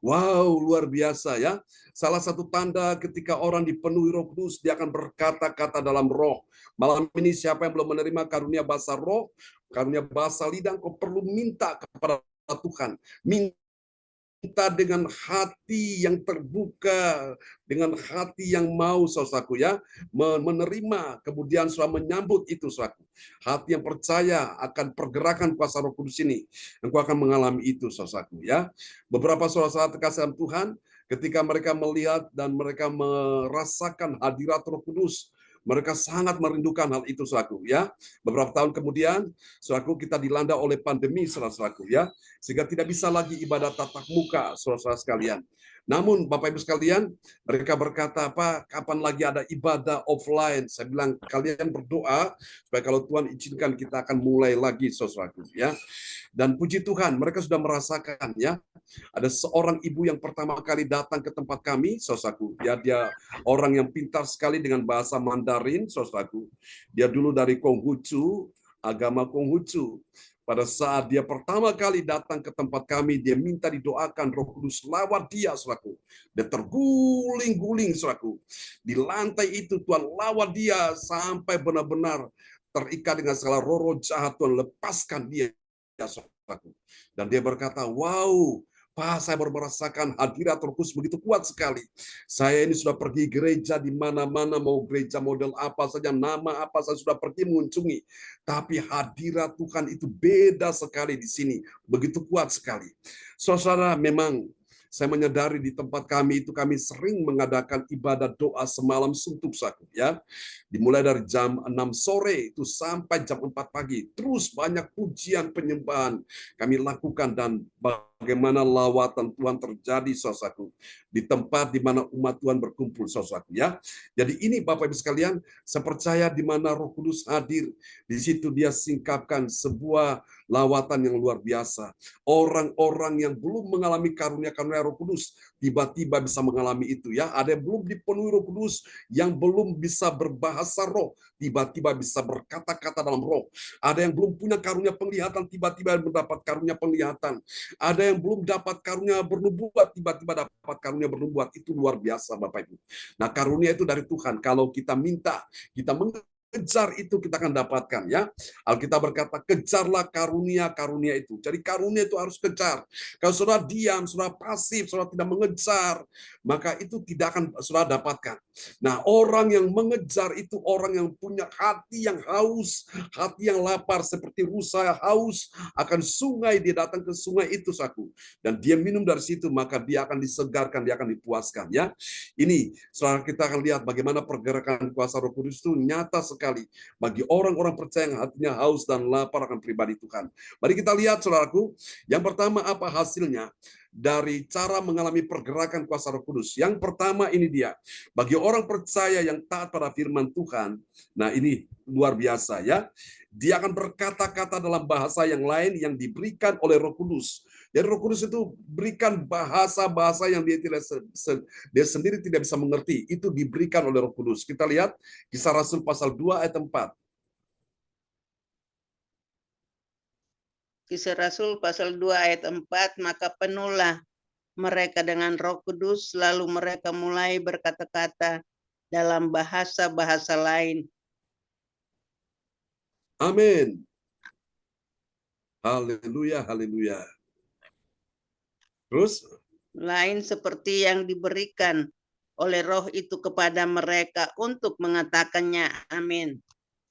Wow, luar biasa ya. Salah satu tanda ketika orang dipenuhi Roh Kudus, dia akan berkata-kata dalam roh. Malam ini siapa yang belum menerima karunia bahasa roh, karunia bahasa lidah, kau perlu minta kepada Tuhan. Minta dengan hati yang terbuka, dengan hati yang mau, saudaraku ya, menerima, kemudian sudah menyambut itu, saudaraku. Hati yang percaya akan pergerakan kuasa Roh Kudus ini, engkau akan mengalami itu, saudaraku ya. Beberapa saudara-saudara terkasih dalam Tuhan, ketika mereka melihat dan mereka merasakan hadirat Roh Kudus, mereka sangat merindukan hal itu, saudaraku ya. Beberapa tahun kemudian, saudaraku, kita dilanda oleh pandemi, saudaraku ya, sehingga tidak bisa lagi ibadah tatap muka, saudara-saudara sekalian. Namun Bapak Ibu sekalian, mereka berkata, apa, kapan lagi ada ibadah offline? Saya bilang, kalian berdoa supaya kalau Tuhan izinkan kita akan mulai lagi, saudaraku ya. Dan puji Tuhan, mereka sudah merasakan ya. Ada seorang ibu yang pertama kali datang ke tempat kami, saudaraku. Ya, dia orang yang pintar sekali dengan bahasa Mandarin, saudaraku. Dia dulu dari Konghucu, agama Konghucu. Pada saat dia pertama kali datang ke tempat kami, dia minta didoakan Roh Kudus lawat dia, saudaraku. Dia terguling-guling, saudaraku. Di lantai itu Tuhan lawat dia sampai benar-benar terikat dengan segala roh jahat. Tuhan lepaskan dia, saudaraku. Dan dia berkata, wow, Pak, saya baru merasakan hadirat Roh Kudus begitu kuat sekali. Saya ini sudah pergi gereja di mana-mana, mau gereja model apa saja, nama apa saya sudah pergi mengunjungi. Tapi hadirat Tuhan itu beda sekali di sini, begitu kuat sekali. Saudara, memang saya menyadari di tempat kami itu kami sering mengadakan ibadah doa semalam suntuk, saudaraku ya. Dimulai dari jam 6 sore itu sampai jam 4 pagi. Terus banyak pujian penyembahan kami lakukan dan bagaimana lawatan Tuhan terjadi, saudaraku, di tempat di mana umat Tuhan berkumpul, saudaraku ya. Jadi ini Bapak Ibu sekalian, saya percaya di mana Roh Kudus hadir, di situ dia singkapkan sebuah lawatan yang luar biasa. Orang-orang yang belum mengalami karunia-karunia Roh Kudus tiba-tiba bisa mengalami itu ya. Ada yang belum dipenuhi Roh Kudus, yang belum bisa berbahasa roh, tiba-tiba bisa berkata-kata dalam roh. Ada yang belum punya karunia penglihatan, tiba-tiba mendapat karunia penglihatan. Ada yang belum dapat karunia bernubuat, tiba-tiba dapat karunia bernubuat. Itu luar biasa, Bapak Ibu. Nah, karunia itu dari Tuhan. Kalau kita minta, kita kejar itu kita akan dapatkan ya. Alkitab berkata, kejarlah karunia-karunia itu. Jadi karunia itu harus kejar. Kalau saudara diam, saudara pasif, saudara tidak mengejar, maka itu tidak akan saudara dapatkan. Nah, orang yang mengejar itu orang yang punya hati yang haus, hati yang lapar, seperti rusa haus akan sungai. Dia datang ke sungai itu, saku, dan dia minum dari situ, maka dia akan disegarkan, dia akan dipuaskan ya. Ini saudara, kita akan lihat bagaimana pergerakan kuasa Roh Kudus itu nyata sekali bagi orang-orang percaya yang hatinya haus dan lapar akan pribadi Tuhan. Mari kita lihat, saudaraku, yang pertama apa hasilnya dari cara mengalami pergerakan kuasa Roh Kudus. Yang pertama ini dia, bagi orang percaya yang taat pada firman Tuhan, nah ini luar biasa ya, dia akan berkata-kata dalam bahasa yang lain yang diberikan oleh Roh Kudus. Jadi Roh Kudus itu berikan bahasa-bahasa yang dia sendiri tidak bisa mengerti. Itu diberikan oleh Roh Kudus. Kita lihat Kisah Rasul pasal 2 ayat 4. Kisah Rasul pasal 2 ayat 4, maka penuhlah mereka dengan Roh Kudus, lalu mereka mulai berkata-kata dalam bahasa-bahasa lain. Amin. Haleluya, haleluya. Terus? Lain seperti yang diberikan oleh Roh itu kepada mereka untuk mengatakannya. Amin.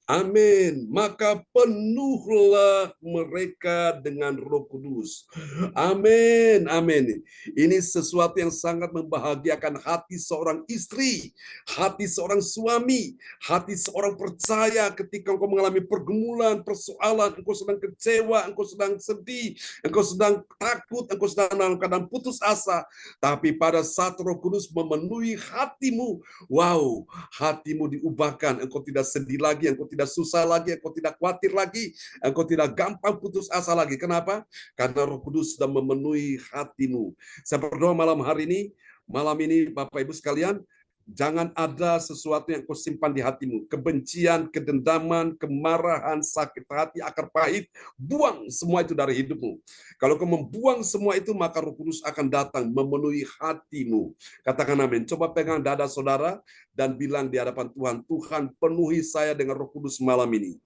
Amin. Maka penuhlah mereka dengan Roh Kudus. Amin. Amin. Ini sesuatu yang sangat membahagiakan hati seorang istri, hati seorang suami, hati seorang percaya ketika engkau mengalami pergumulan, persoalan, engkau sedang kecewa, engkau sedang sedih, engkau sedang takut, engkau sedang dalam keadaan putus asa. Tapi pada saat Roh Kudus memenuhi hatimu, wow, hatimu diubahkan, engkau tidak sedih lagi, engkau tidak susah lagi, engkau tidak khawatir lagi, engkau tidak gampang putus asa lagi. Kenapa? Karena Roh Kudus sudah memenuhi hatimu. Saya berdoa malam hari ini, malam ini Bapak Ibu sekalian, Jangan ada sesuatu yang kau simpan di hatimu. Kebencian, kedendaman, kemarahan, sakit hati, akar pahit. Buang semua itu dari hidupmu. Kalau kau membuang semua itu, maka Roh Kudus akan datang memenuhi hatimu. Katakan amin. Coba pegang dada saudara dan bilang di hadapan Tuhan, Tuhan penuhi saya dengan Roh Kudus malam ini.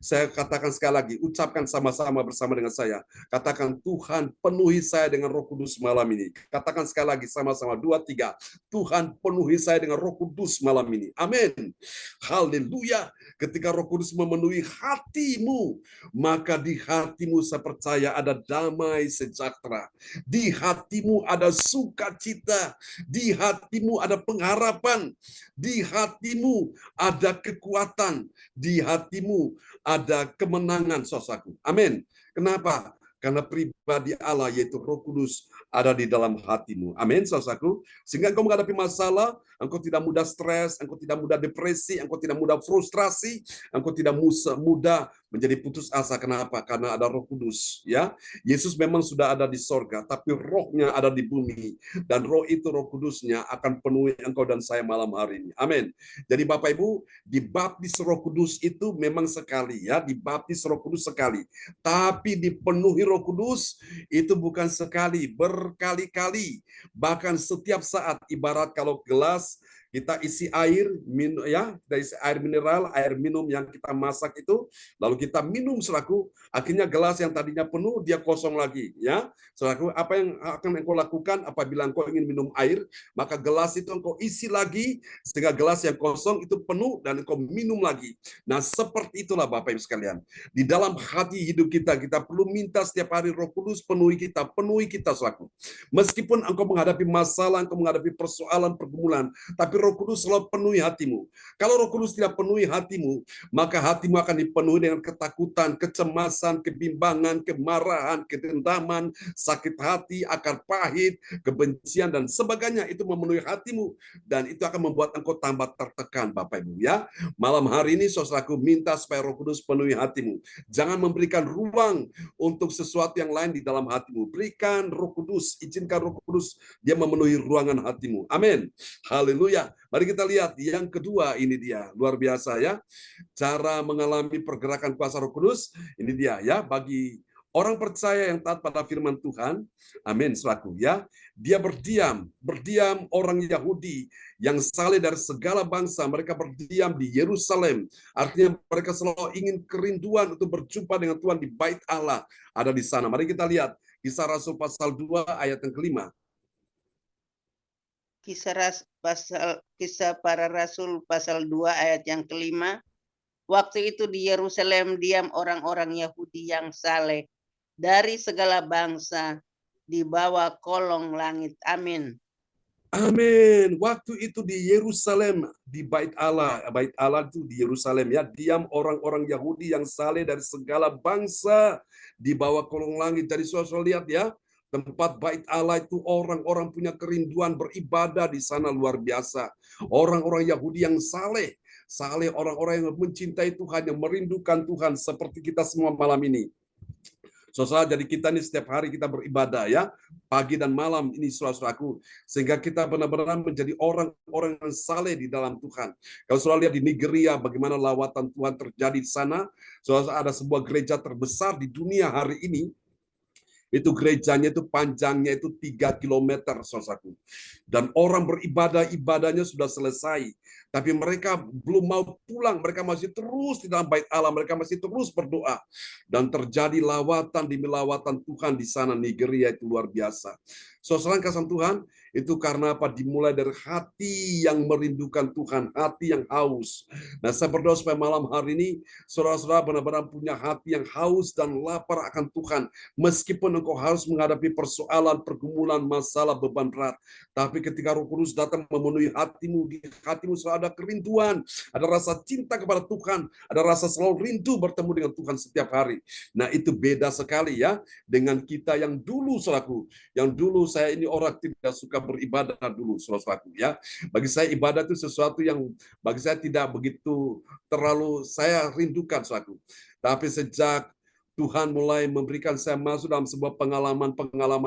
Saya katakan sekali lagi, ucapkan sama-sama bersama dengan saya. Katakan, Tuhan penuhi saya dengan Roh Kudus malam ini. Katakan sekali lagi sama-sama, 2, 3. Tuhan penuhi saya dengan Roh Kudus malam ini. Amin. Haleluya. Ketika Roh Kudus memenuhi hatimu, maka di hatimu saya percaya ada damai sejahtera. Di hatimu ada sukacita. Di hatimu ada pengharapan. Di hatimu ada kekuatan. Di hatimu ada kemenangan, saudaraku. Amin. Kenapa? Karena pribadi Allah yaitu Roh Kudus ada di dalam hatimu. Amin, saudaraku. Sehingga engkau menghadapi masalah, engkau tidak mudah stres, engkau tidak mudah depresi, engkau tidak mudah frustrasi, engkau tidak mudah menjadi putus asa. Kenapa? Karena ada Roh Kudus. Ya, Yesus memang sudah ada di sorga, tapi Rohnya ada di bumi. Dan Roh itu, Roh Kudusnya akan penuhi engkau dan saya malam hari ini. Amin. Jadi Bapak Ibu, dibaptis Roh Kudus itu memang sekali, ya, dibaptis Roh Kudus sekali. Tapi dipenuhi Roh Kudus itu bukan sekali, berkali-kali. Bahkan setiap saat, ibarat kalau gelas kita isi air, ya, kita isi air mineral, air minum yang kita masak itu, lalu kita minum selaku, akhirnya gelas yang tadinya penuh dia kosong lagi, ya. Selaku apa yang akan engkau lakukan apabila engkau ingin minum air, maka gelas itu engkau isi lagi sehingga gelas yang kosong itu penuh dan engkau minum lagi. Nah, seperti itulah Bapak Ibu sekalian. Di dalam hati hidup kita perlu minta setiap hari Roh Kudus penuhi kita selaku. Meskipun engkau menghadapi masalah, engkau menghadapi persoalan, pergumulan, tapi Roh Kudus selalu penuhi hatimu. Kalau Roh Kudus tidak penuhi hatimu, maka hatimu akan dipenuhi dengan ketakutan, kecemasan, kebimbangan, kemarahan, kedendaman, sakit hati, akar pahit, kebencian, dan sebagainya. Itu memenuhi hatimu, dan itu akan membuat engkau tambah tertekan, Bapak Ibu. Ya, malam hari ini, saudaraku, minta supaya Roh Kudus penuhi hatimu. Jangan memberikan ruang untuk sesuatu yang lain di dalam hatimu. Berikan Roh Kudus, izinkan Roh Kudus dia memenuhi ruangan hatimu. Amin. Haleluya. Mari kita lihat yang kedua, ini dia. Luar biasa ya. Cara mengalami pergerakan kuasa Roh Kudus, ini dia ya, bagi orang percaya yang taat pada firman Tuhan. Amin, selaku ya. Dia berdiam orang Yahudi yang saleh dari segala bangsa, mereka berdiam di Yerusalem. Artinya mereka selalu ingin kerinduan untuk berjumpa dengan Tuhan di bait Allah, ada di sana. Mari kita lihat Kisah Rasul pasal 2 ayat yang kelima. Kisah para Rasul pasal 2 ayat yang kelima. Waktu itu di Yerusalem diam orang-orang Yahudi yang saleh dari segala bangsa di bawah kolong langit. Amin. Amin. Waktu itu di Yerusalem, di bait Allah itu di Yerusalem ya, diam orang-orang Yahudi yang saleh dari segala bangsa di bawah kolong langit. Jadi saudara lihat ya, tempat bait Allah itu orang-orang punya kerinduan beribadah di sana luar biasa. Orang-orang Yahudi yang saleh, orang-orang yang mencintai Tuhan, yang merindukan Tuhan seperti kita semua malam ini. Saudara, jadi kita ini setiap hari kita beribadah ya, pagi dan malam ini saudaraku, sehingga kita benar-benar menjadi orang-orang yang saleh di dalam Tuhan. Kalau saudara lihat di Nigeria bagaimana lawatan Tuhan terjadi di sana, saudara, ada sebuah gereja terbesar di dunia hari ini. Itu gerejanya itu panjangnya itu 3 km, saudaraku. Dan orang beribadah, ibadahnya sudah selesai. Tapi mereka belum mau pulang, mereka masih terus di dalam bait Allah, mereka masih terus berdoa. Dan terjadi lawatan demi lawatan Tuhan di sana, Nigeria itu luar biasa. Saudara kasih Tuhan, itu karena apa? Dimulai dari hati yang merindukan Tuhan, hati yang haus. Nah, saya berdoa supaya malam hari ini, saudara-saudara benar-benar punya hati yang haus dan lapar akan Tuhan. Meskipun engkau harus menghadapi persoalan, pergumulan, masalah, beban berat. Tapi ketika Roh Kudus datang memenuhi hatimu, di hatimu selalu ada kerinduan, ada rasa cinta kepada Tuhan, ada rasa selalu rindu bertemu dengan Tuhan setiap hari. Nah, itu beda sekali ya dengan kita yang dulu, saudaraku. Yang dulu saya ini orang tidak suka beribadah dulu, saudaraku ya. Bagi saya ibadah itu sesuatu yang bagi saya tidak begitu terlalu saya rindukan, saudaraku. Tapi sejak Tuhan mulai memberikan saya masuk dalam sebuah pengalaman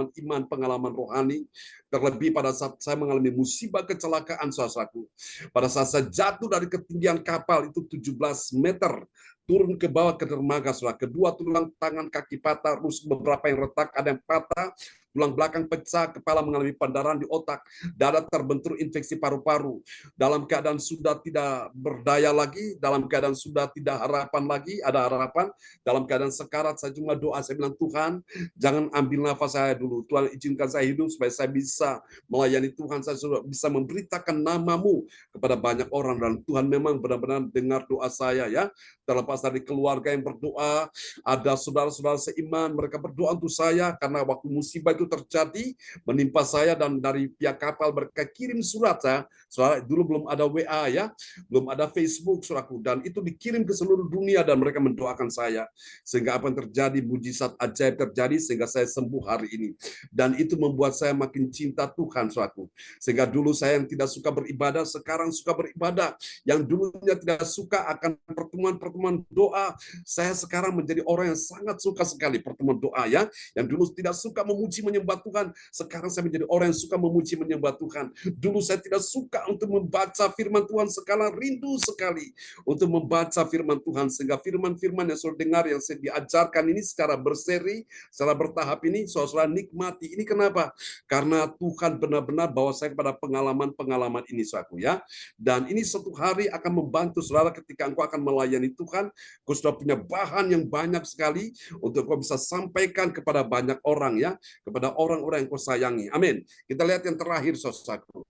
iman, pengalaman rohani. Terlebih pada saat saya mengalami musibah kecelakaan, saudaraku. Pada saat saya jatuh dari ketinggian kapal itu 17 meter, turun ke bawah ke dermaga, saudara. Kedua tulang tangan kaki patah, rusuk beberapa yang retak, ada yang patah, tulang belakang pecah, kepala mengalami pendarahan di otak, dada terbentur infeksi paru-paru. Dalam keadaan sudah tidak berdaya lagi, dalam keadaan sudah tidak harapan lagi, ada harapan. Dalam keadaan sekarat, saya cuma doa, saya bilang, Tuhan, jangan ambil nafas saya dulu. Tuhan, izinkan saya hidup supaya saya bisa melayani Tuhan, saya sudah bisa memberitakan namamu kepada banyak orang. Dan Tuhan memang benar-benar dengar doa saya, ya. Terlepas dari keluarga yang berdoa, ada saudara-saudara seiman, mereka berdoa untuk saya, karena waktu musibah itu terjadi, menimpa saya, dan dari pihak kapal mereka kirim surat saya. Soalnya dulu belum ada WA, ya, belum ada Facebook, saudaraku, dan itu dikirim ke seluruh dunia, dan mereka mendoakan saya. Sehingga apa yang terjadi, mujizat ajaib terjadi, sehingga saya sembuh hari ini. Dan itu membuat saya makin cinta Tuhan, saudaraku. Sehingga dulu saya yang tidak suka beribadah, sekarang suka beribadah. Yang dulunya tidak suka akan pertemuan doa, saya sekarang menjadi orang yang sangat suka sekali pertemuan doa, ya. Yang dulu tidak suka memuji menyembah Tuhan, sekarang saya menjadi orang yang suka memuji menyembah Tuhan. Dulu saya tidak suka untuk membaca firman Tuhan, sekarang rindu sekali untuk membaca firman Tuhan, sehingga firman-firman yang saudara dengar, yang saya diajarkan ini secara berseri, secara bertahap ini, saudara nikmati. Ini kenapa? Karena Tuhan benar-benar bawa saya kepada pengalaman-pengalaman ini, saudaraku, ya. Dan ini suatu hari akan membantu saudara ketika engkau akan melayani Tuhan, engkau sudah punya bahan yang banyak sekali untuk engkau bisa sampaikan kepada banyak orang, ya, kepada orang-orang yang kau sayangi. Amin. Kita lihat yang terakhir, saudaraku.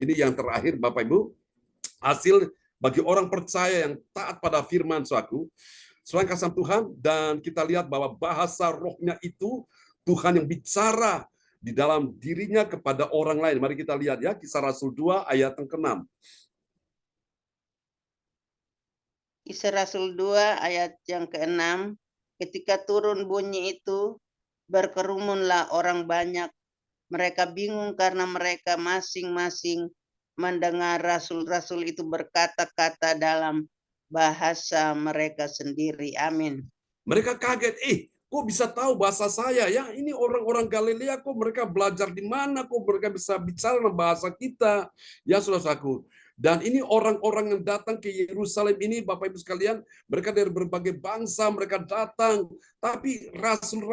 Ini yang terakhir, Bapak Ibu, hasil bagi orang percaya yang taat pada firman, saudaraku. Selain kasih Tuhan, dan kita lihat bahwa bahasa rohnya itu Tuhan yang bicara di dalam dirinya kepada orang lain. Mari kita lihat, ya, Kisah Rasul 2 ayat yang ke-6. Kisah Rasul 2 ayat yang ke-6, ketika turun bunyi itu, berkerumunlah orang banyak. Mereka bingung karena mereka masing-masing mendengar rasul-rasul itu berkata-kata dalam bahasa mereka sendiri. Amin. Mereka kaget, kok bisa tahu bahasa saya, ya? Ini orang-orang Galilea, kok mereka belajar di mana, kok mereka bisa bicara bahasa kita, ya, saudaraku. Dan ini orang-orang yang datang ke Yerusalem ini, Bapak Ibu sekalian, mereka dari berbagai bangsa, mereka datang, tapi rasul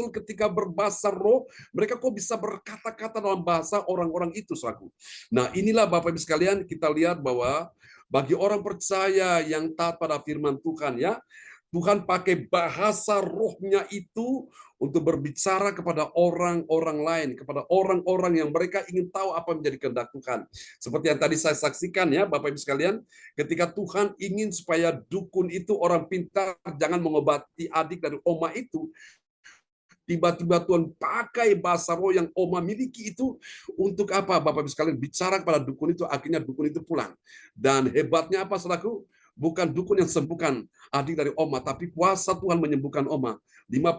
ketika berbahasa roh, mereka kok bisa berkata-kata dalam bahasa orang-orang itu, saudaraku. Nah, inilah Bapak Ibu sekalian, kita lihat bahwa bagi orang percaya yang taat pada firman Tuhan, ya, Tuhan pakai bahasa rohnya itu untuk berbicara kepada orang-orang lain, kepada orang-orang yang mereka ingin tahu apa menjadi kehendak Tuhan. Seperti yang tadi saya saksikan, ya, Bapak Ibu sekalian, ketika Tuhan ingin supaya dukun itu orang pintar, jangan mengobati adik dari oma itu, tiba-tiba Tuhan pakai bahasa roh yang oma miliki itu untuk apa, Bapak Ibu sekalian? Bicara kepada dukun itu, akhirnya dukun itu pulang. Dan hebatnya apa, saudaraku? Bukan dukun yang sembuhkan adik dari oma, tapi kuasa Tuhan menyembuhkan oma. 5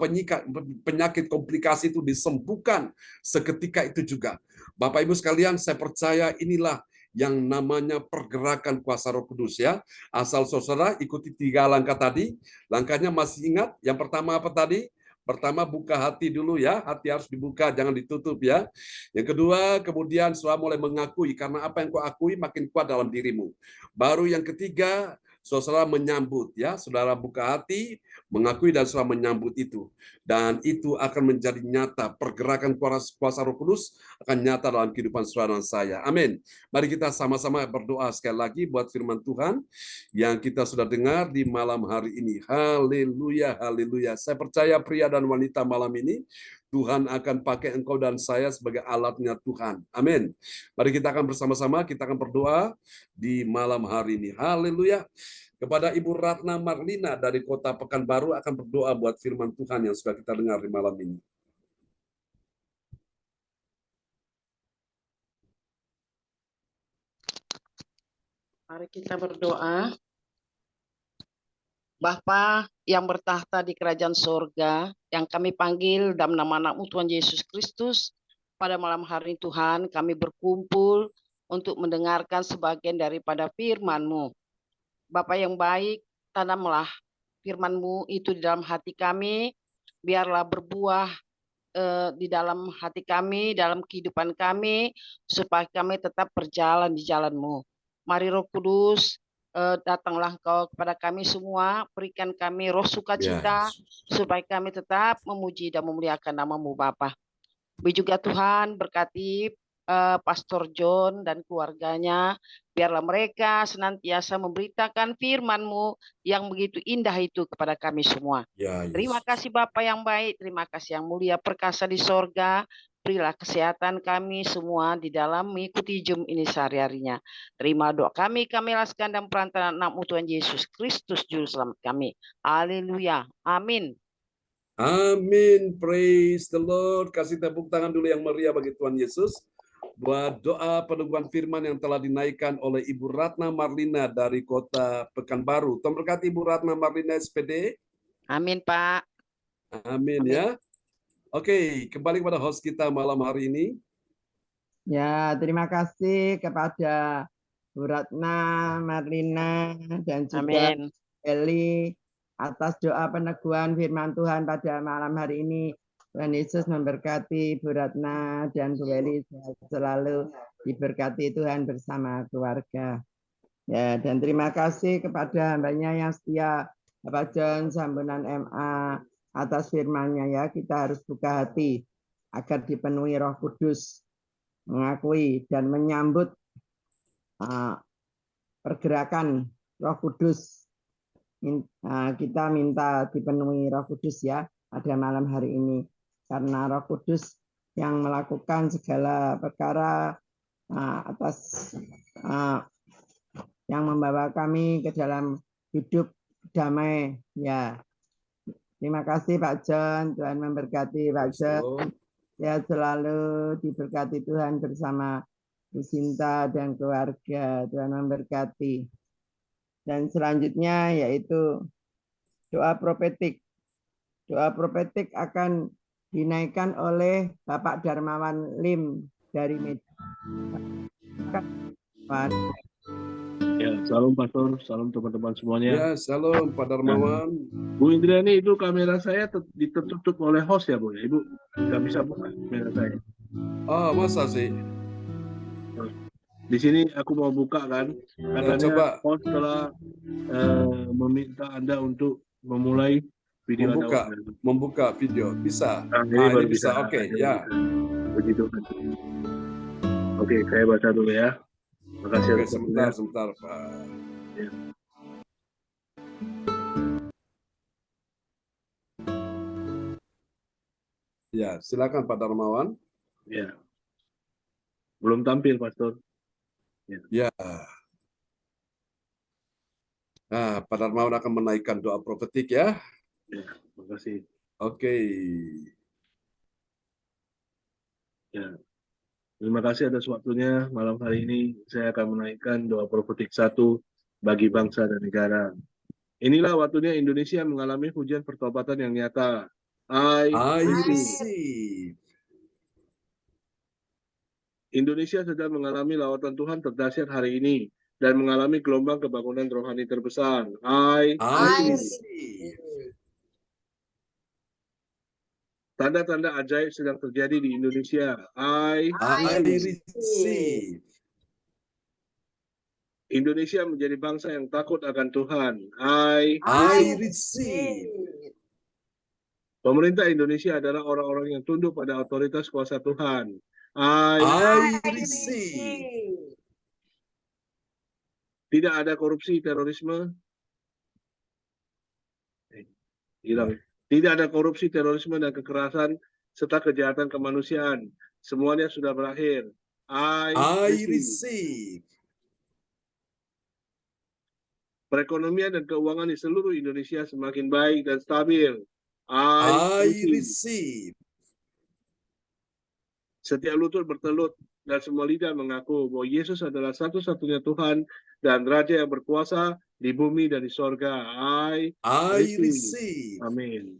penyakit komplikasi itu disembuhkan seketika itu juga. Bapak Ibu sekalian, saya percaya inilah yang namanya pergerakan kuasa Roh Kudus, ya. Asal saudara ikuti 3 langkah tadi. Langkahnya masih ingat? Yang pertama apa tadi? Pertama, buka hati dulu, ya. Hati harus dibuka, jangan ditutup, ya. Yang kedua, kemudian saudara mulai mengakui, karena apa yang kau akui makin kuat dalam dirimu. Baru yang ketiga, saudara menyambut, ya. Saudara buka hati, mengakui, dan saudara menyambut itu. Dan itu akan menjadi nyata. Pergerakan kuasa Roh Kudus akan nyata dalam kehidupan saudara dan saya. Amin. Mari kita sama-sama berdoa sekali lagi buat firman Tuhan yang kita sudah dengar di malam hari ini. Haleluya, haleluya. Saya percaya pria dan wanita malam ini, Tuhan akan pakai engkau dan saya sebagai alatnya Tuhan. Amin. Mari kita akan bersama-sama, kita akan berdoa di malam hari ini. Haleluya. Kepada Ibu Ratna Marlina dari Kota Pekanbaru akan berdoa buat firman Tuhan yang sudah kita dengar di malam ini. Mari kita berdoa. Bapa yang bertahta di kerajaan surga, yang kami panggil dalam nama anak-Mu Tuhan Yesus Kristus, pada malam hari ini Tuhan, kami berkumpul untuk mendengarkan sebagian daripada firman-Mu. Bapa yang baik, tanamlah firman-Mu itu di dalam hati kami, biarlah berbuah di dalam hati kami, dalam kehidupan kami, supaya kami tetap berjalan di jalan-Mu. Mari Roh Kudus, datanglah Engkau kepada kami semua, berikan kami roh sukacita, supaya kami tetap memuji dan memuliakan nama-Mu Bapa. Juga Tuhan berkati Pastor John dan keluarganya, biarlah mereka senantiasa memberitakan firman-Mu yang begitu indah itu kepada kami semua. Terima kasih Bapa yang baik, terima kasih yang mulia perkasa di sorga. Berilah kesehatan kami semua di dalam mengikuti Zoom ini sehari-harinya. Terima doa kami laskan dan perantaraan nama Tuhan Yesus Kristus Juru Selamat kami. Haleluya. Amin. Amin. Praise the Lord. Kasih tepuk tangan dulu yang meriah bagi Tuhan Yesus. Buat doa peneguhan firman yang telah dinaikkan oleh Ibu Ratna Marlina dari kota Pekanbaru. Tuhan berkati Ibu Ratna Marlina SPD. Amin, Pak. Amin, ya. Oke, kembali kepada host kita malam hari ini. Ya, terima kasih kepada Bu Ratna Marlina dan juga Eli atas doa peneguhan firman Tuhan pada malam hari ini. Tuhan Yesus memberkati Bu Ratna dan Bu Eli selalu diberkati Tuhan bersama keluarga. Ya, dan terima kasih kepada hambanya yang setia, Bapak John Sambunan MA, atas firman-Nya ya. Kita harus buka hati agar dipenuhi Roh Kudus, mengakui dan menyambut pergerakan Roh Kudus. Kita minta dipenuhi Roh Kudus ya pada malam hari ini. Karena Roh Kudus yang melakukan segala perkara atas yang membawa kami ke dalam hidup damai ya. Terima kasih Pak John, Tuhan memberkati Pak John. Ya, selalu diberkati Tuhan bersama Bu Sinta dan keluarga. Tuhan memberkati. Dan selanjutnya yaitu doa profetik. Doa profetik akan dinaikkan oleh Bapak Darmawan Lim dari Medan. Ya, salam Pastor, salam teman-teman semuanya. Ya, salam Pak Darmawan. Bu Indriani, itu kamera saya ditutup oleh host ya, Bu? Ibu nggak bisa buka kamera saya. Oh, masa sih? Di sini aku mau buka kan, katanya host telah meminta Anda untuk memulai video membuka video. Bisa. Ini baru bisa. Oke, ya. Begitu. Oke, saya baca dulu ya. Makasih. Oke, sebentar, Pak. Ya. Ya, silakan Pak Darmawan. Ya. Belum tampil, Pastor. Ya. Nah, Pak Darmawan akan menaikkan doa profetik ya. Ya, makasih. Oke. Ya. Terima kasih atas waktunya. Malam hari ini saya akan menaikkan doa profetik 1 bagi bangsa dan negara. Inilah waktunya Indonesia mengalami hujan pertobatan yang nyata. I receive. Indonesia sedang mengalami lawatan Tuhan terdahsyat hari ini dan mengalami gelombang kebangunan rohani terbesar. I receive. Tanda-tanda ajaib sedang terjadi di Indonesia. I receive. Indonesia menjadi bangsa yang takut akan Tuhan. I receive. Pemerintah Indonesia adalah orang-orang yang tunduk pada otoritas kuasa Tuhan. I receive. Tidak ada korupsi, terorisme. Tidak ada korupsi, terorisme, dan kekerasan, serta kejahatan kemanusiaan. Semuanya sudah berakhir. I receive. Perekonomian dan keuangan di seluruh Indonesia semakin baik dan stabil. I receive. Setiap lutut bertelut dan semua lidah mengaku bahwa Yesus adalah satu-satunya Tuhan dan Raja yang berkuasa di bumi dan di sorga. I receive. Amin.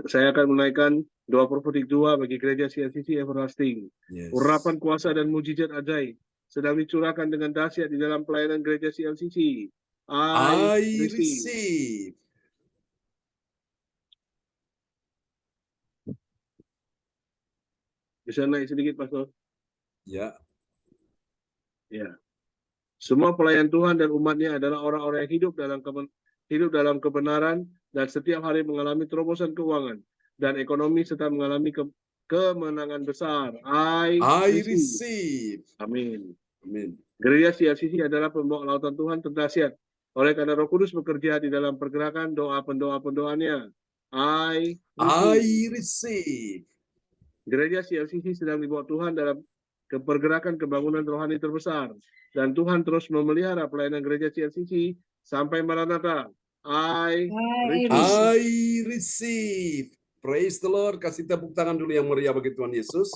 Saya akan menaikkan doa profetik 2 bagi gereja CLCC Everlasting. Urapan kuasa dan mujizat ajaib sedang dicurahkan dengan dahsyat di dalam pelayanan gereja CLCC. I I receive. receive. Bisa naik sedikit, Pastor? Ya, Ya. Semua pelayan Tuhan dan umatnya adalah orang-orang yang hidup dalam kebenaran dan setiap hari mengalami terobosan keuangan dan ekonomi serta mengalami kemenangan besar. I I receive. receive. Amin. Amin. Gereja CLCC adalah pembawa lautan Tuhan terdahsyat. Oleh karena Roh Kudus bekerja di dalam pergerakan doa pendoa-pendoanya. I receive. I receive. Gereja CLCC sedang dibawa Tuhan dalam pergerakan kebangunan rohani terbesar. Dan Tuhan terus memelihara pelayanan gereja CLCC sampai Maranatha. I receive. I receive. Praise the Lord. Kasih tepuk tangan dulu yang meriah bagi Tuhan Yesus.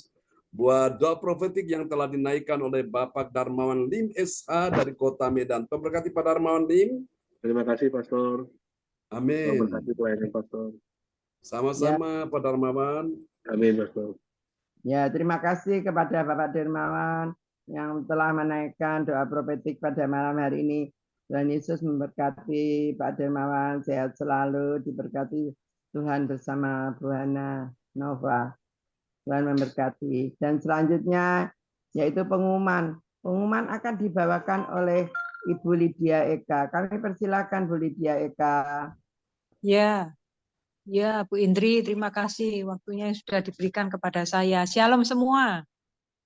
Buat doa profetik yang telah dinaikkan oleh Bapak Darmawan Lim SH dari Kota Medan. Memberkati Pak Darmawan Lim. Terima kasih, Pastor. Amin. Memberkati pelayanan Pastor. Sama-sama Pak Darmawan. Amin, Pastor. Ya, terima kasih kepada Bapak Dermawan yang telah menaikkan doa profetik pada malam hari ini. Tuhan Yesus memberkati Pak Dermawan, sehat selalu, diberkati Tuhan bersama Bu Hana Nova. Tuhan memberkati. Dan selanjutnya yaitu pengumuman. Pengumuman akan dibawakan oleh Ibu Lydia Eka. Kami persilakan Bu Lydia Eka. Ya, ya Bu Indri, terima kasih waktunya yang sudah diberikan kepada saya. Shalom semua.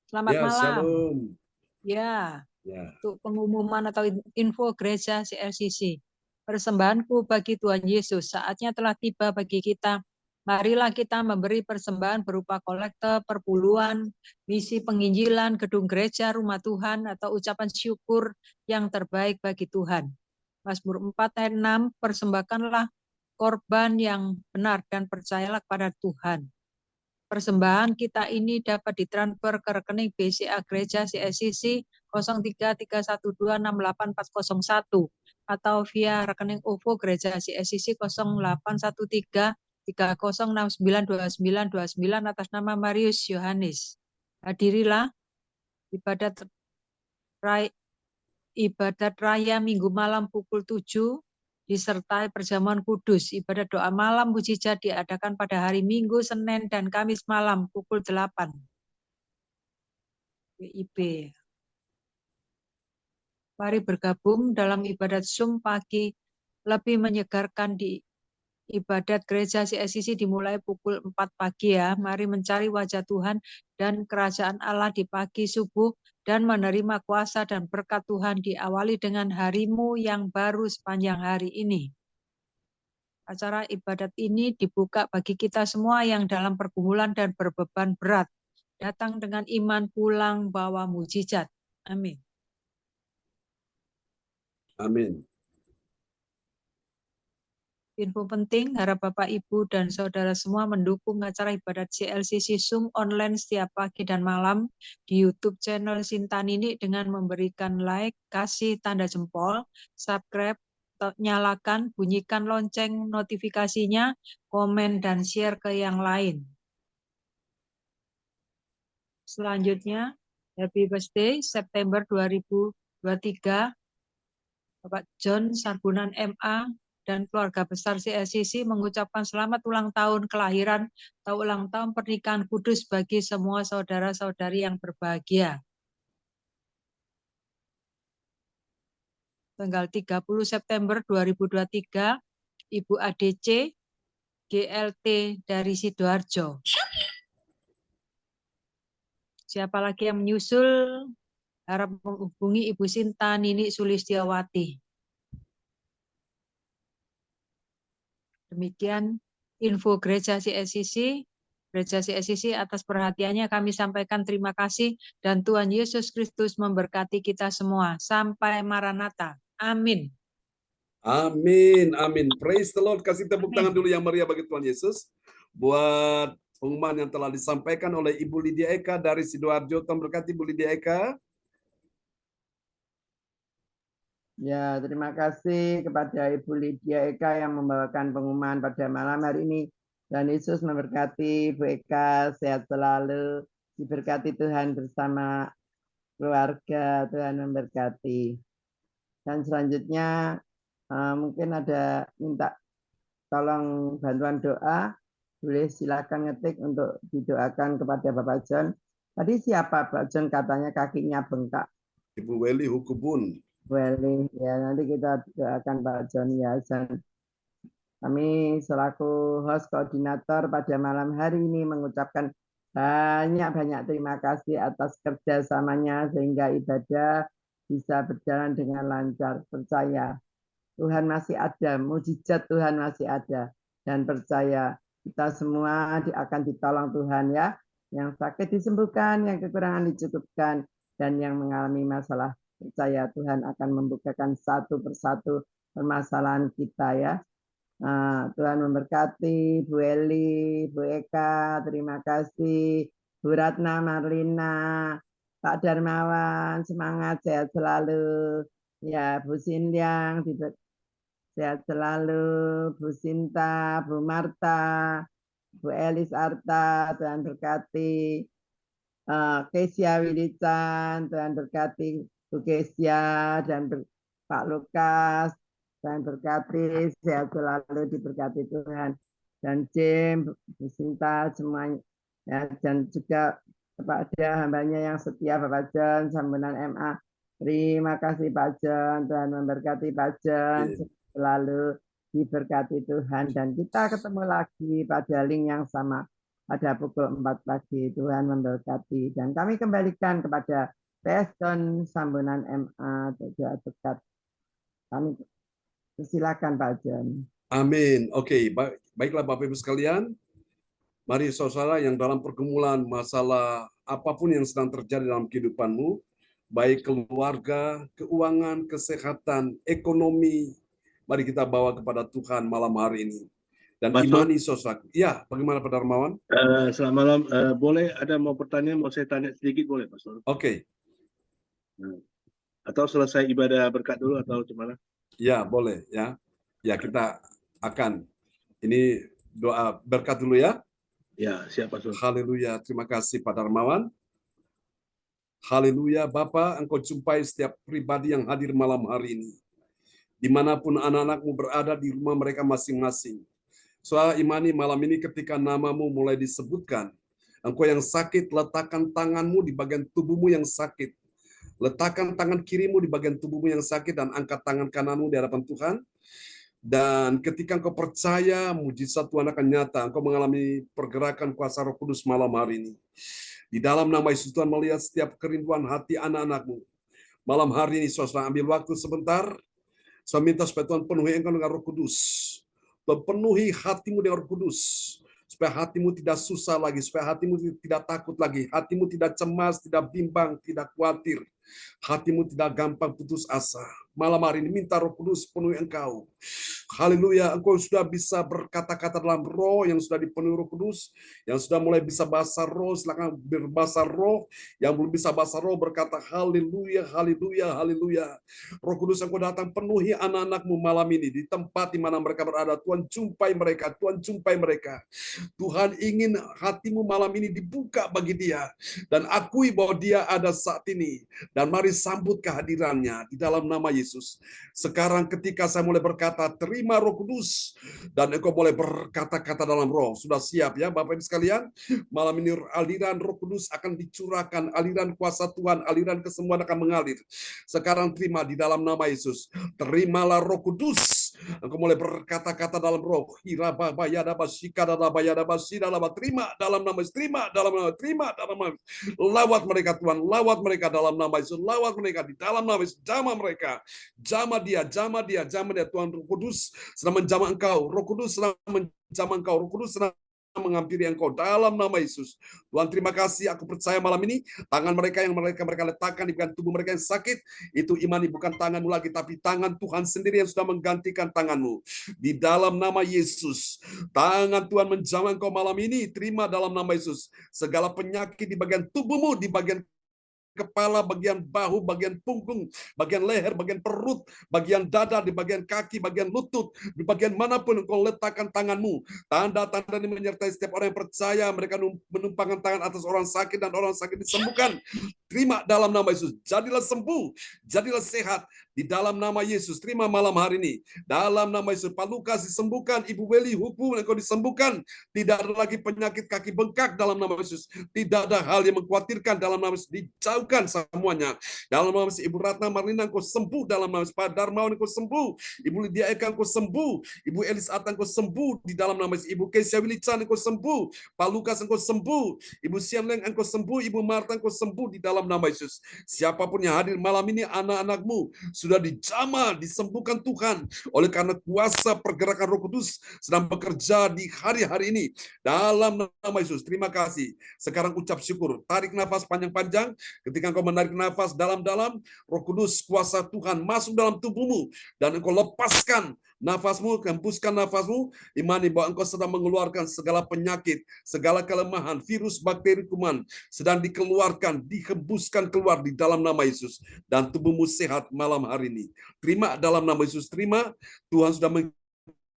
Selamat Ya, malam. shalom. Ya, Ya. untuk pengumuman atau info gereja CLCC. Persembahanku bagi Tuhan Yesus, saatnya telah tiba bagi kita. Marilah kita memberi persembahan berupa kolekte, perpuluhan, misi penginjilan, gedung gereja, rumah Tuhan, atau ucapan syukur yang terbaik bagi Tuhan. Mazmur 4 ayat 6, persembahkanlah korban yang benar dan percayalah kepada Tuhan. Persembahan kita ini dapat ditransfer ke rekening BCA Gereja CSCC 0331268401 atau via rekening OVO Gereja CSCC 0813069929 atas nama Marius Yohanes. Hadirilah ibadat raya Minggu malam pukul 7 disertai perjamuan kudus. Ibadat doa malam mujizat diadakan pada hari Minggu, Senin, dan Kamis malam pukul 8. WIB. Mari bergabung dalam ibadat Zoom pagi lebih menyegarkan di ibadat gereja CSCC dimulai pukul 4 pagi ya. Mari mencari wajah Tuhan dan kerajaan Allah di pagi subuh dan menerima kuasa dan berkat Tuhan diawali dengan harimu yang baru sepanjang hari ini. Acara ibadat ini dibuka bagi kita semua yang dalam pergumulan dan berbeban berat. Datang dengan iman, pulang bawa mujizat. Amin. Amin. Info penting, harap Bapak, Ibu, dan Saudara semua mendukung acara ibadat CLCC Zoom online setiap pagi dan malam di YouTube channel Sinta Nini dengan memberikan like, kasih tanda jempol, subscribe, nyalakan, bunyikan lonceng notifikasinya, komen, dan share ke yang lain. Selanjutnya, Happy Birthday September 2023, Bapak John Sarbunan MA, dan keluarga besar CLCC mengucapkan selamat ulang tahun kelahiran atau ulang tahun pernikahan kudus bagi semua saudara-saudari yang berbahagia. Tanggal 30 September 2023, Ibu ADC, GLT dari Sidoarjo. Siapa lagi yang menyusul? Harap menghubungi Ibu Sinta Nini Sulistiawati. Demikian info Gereja CSCC. Gereja CSCC atas perhatiannya kami sampaikan terima kasih dan Tuhan Yesus Kristus memberkati kita semua. Sampai Maranatha. Amin. Amin. Amin. Praise the Lord. Kasih tepuk tangan dulu yang meriah bagi Tuhan Yesus. Buat pengumuman yang telah disampaikan oleh Ibu Lydia Eka dari Sidoarjo. Tuhan berkati Ibu Lydia Eka. Ya, terima kasih kepada Ibu Lydia Eka yang membawakan pengumuman pada malam hari ini. Dan Yesus memberkati Bu Eka, sehat selalu, diberkati Tuhan bersama keluarga, Tuhan memberkati. Dan selanjutnya Mungkin ada minta tolong bantuan doa, boleh silakan ngetik untuk didoakan kepada Bapak John. Tadi siapa Pak John katanya kakinya bengkak? Ibu Weli Hukubun. Weli, ya nanti kita doakan Pak John ya. Kami selaku host koordinator pada malam hari ini mengucapkan banyak-banyak terima kasih atas kerjasamanya sehingga ibadah bisa berjalan dengan lancar. Percaya Tuhan masih ada, mujizat Tuhan masih ada, dan percaya kita semua akan ditolong Tuhan ya. Yang sakit disembuhkan, yang kekurangan dicukupkan, dan yang mengalami masalah percaya Tuhan akan membukakan satu persatu permasalahan kita ya. Tuhan memberkati Bu Eli, Bu Eka, terima kasih. Bu Ratna Marlina, Pak Darmawan, semangat, sehat selalu. Ya, Bu Sindiang, sehat selalu. Bu Sinta, Bu Marta, Bu Elis Arta, Tuhan berkati. Kesia Wilican, Tuhan berkati. Bu Kesia dan Pak Lukas, Tuhan berkati, sehat selalu, diberkati Tuhan. Dan Jim, Bu Sinta, semuanya. Ya, dan juga kepada hambanya yang setia, Bapak John, Sambunan MA. Terima kasih Pak John, Tuhan memberkati Pak John, selalu diberkati Tuhan. Dan kita ketemu lagi pada link yang sama pada pukul 4 pagi. Tuhan memberkati. Dan kami kembalikan kepada Pastor Sambunan MA, doa berkat. Kami silakan Pak John. Amin. Oke, baiklah Bapak Ibu sekalian. Mari saudara yang dalam pergumulan masalah apapun yang sedang terjadi dalam kehidupanmu, baik keluarga, keuangan, kesehatan, ekonomi, mari kita bawa kepada Tuhan malam hari ini. Dan Pastor, imani saudara. Ya, bagaimana Pak Darmawan? selamat malam. Boleh ada mau pertanyaan, mau saya tanya sedikit boleh Pastor? Oke. Atau selesai ibadah berkat dulu atau gimana? Ya, boleh ya. Ya, kita akan ini doa berkat dulu ya. Ya, siap Pastor. Haleluya, terima kasih Pak Darmawan. Haleluya, Bapa, Engkau jumpai setiap pribadi yang hadir malam hari ini. Dimanapun anak-anakmu berada di rumah mereka masing-masing. Soal imani malam ini ketika namamu mulai disebutkan, Engkau yang sakit, letakkan tanganmu di bagian tubuhmu yang sakit. Letakkan tangan kirimu di bagian tubuhmu yang sakit dan angkat tangan kananmu di hadapan Tuhan. Dan ketika engkau percaya, mujizat Tuhan akan nyata. Engkau mengalami pergerakan kuasa Roh Kudus malam hari ini. Di dalam nama Yesus Tuhan melihat setiap kerinduan hati anak-anakmu. Malam hari ini saudara ambil waktu sebentar. Saya minta supaya Tuhan penuhi engkau dengan Roh Kudus. Tuhan penuhi hatimu dengan Roh Kudus. Supaya hatimu tidak susah lagi. Supaya hatimu tidak takut lagi. Hatimu tidak cemas, tidak bimbang, tidak khawatir. Hatimu tidak gampang putus asa. Malam hari ini minta Roh Kudus penuhi engkau. Haleluya, engkau sudah bisa berkata-kata dalam roh yang sudah dipenuhi Roh Kudus, yang sudah mulai bisa bahasa roh, silakan berbahasa roh. Yang belum bisa bahasa roh berkata haleluya, haleluya, haleluya. Roh Kudus engkau datang penuhi anak-anakmu malam ini di tempat di mana mereka berada. Tuhan jumpai mereka, Tuhan jumpai mereka. Tuhan ingin hatimu malam ini dibuka bagi dia dan akui bahwa dia ada saat ini. Dan mari sambut kehadirannya di dalam nama Yesus. Sekarang ketika saya mulai berkata, terima Roh Kudus, dan engkau boleh berkata-kata dalam roh. Sudah siap ya Bapak Ibu sekalian? Malam ini aliran Roh Kudus akan dicurahkan, aliran kuasa Tuhan, aliran kesembuhan akan mengalir. Sekarang terima di dalam nama Yesus. Terimalah Roh Kudus. Engkau mulai berkata-kata dalam roh. Terima dalam nama Yesus. Terima dalam nama Yesus. Terima dalam nama Yesus. Lawat mereka Tuhan. Lawat mereka dalam nama Yesus. Lawat mereka di dalam nama Yesus. Jamah mereka. Jamah dia. Tuhan Roh Kudus sedang menjamah engkau. Roh Kudus sedang menjamah engkau. Roh Kudus sedang menghampiri engkau dalam nama Yesus. Tuhan terima kasih. Aku percaya malam ini tangan mereka yang mereka letakkan di bagian tubuh mereka yang sakit, itu imani bukan tanganmu lagi, tapi tangan Tuhan sendiri yang sudah menggantikan tanganmu. Di dalam nama Yesus, tangan Tuhan menjamah engkau malam ini. Terima dalam nama Yesus. Segala penyakit di bagian tubuhmu, di bagian kepala, bagian bahu, bagian punggung, bagian leher, bagian perut, bagian dada, di bagian kaki, bagian lutut, di bagian manapun engkau letakkan tanganmu. Tanda-tanda ini menyertai setiap orang yang percaya. Mereka menumpangkan tangan atas orang sakit dan orang sakit disembuhkan. Terima dalam nama Yesus. Jadilah sembuh, jadilah sehat di dalam nama Yesus. Terima malam hari ini. Dalam nama Yesus, Pak Lukas disembuhkan, Ibu Weli Hupu engkau disembuhkan. Tidak ada lagi penyakit kaki bengkak dalam nama Yesus. Tidak ada hal yang mengkhawatirkan dalam nama Yesus. Dijauhkan semuanya. Dalam nama Yesus, Ibu Ratna Marlina engkau sembuh dalam nama Yesus. Pak Darmawan engkau sembuh. Ibu Lydia Eka engkau sembuh. Ibu Elis Ata engkau sembuh di dalam nama Yesus. Ibu Kesia Wilichan engkau sembuh. Pak Lukas engkau sembuh. Ibu Siamleng engkau sembuh. Ibu Marta engkau sembuh di dalam nama Yesus. Siapapun yang hadir malam ini, anak-anakmu sudah dijamah, disembuhkan Tuhan. Oleh karena kuasa pergerakan Roh Kudus sedang bekerja di hari-hari ini. Dalam nama Yesus, terima kasih. Sekarang ucap syukur. Tarik nafas panjang-panjang. Ketika engkau menarik nafas dalam-dalam, Roh Kudus, kuasa Tuhan masuk dalam tubuhmu. Dan engkau lepaskan nafasmu, hembuskan nafasmu, imani bahwa engkau sedang mengeluarkan segala penyakit, segala kelemahan, virus, bakteri, kuman, sedang dikeluarkan, dihembuskan keluar di dalam nama Yesus. Dan tubuhmu sehat malam hari ini. Terima dalam nama Yesus, terima. Tuhan sudah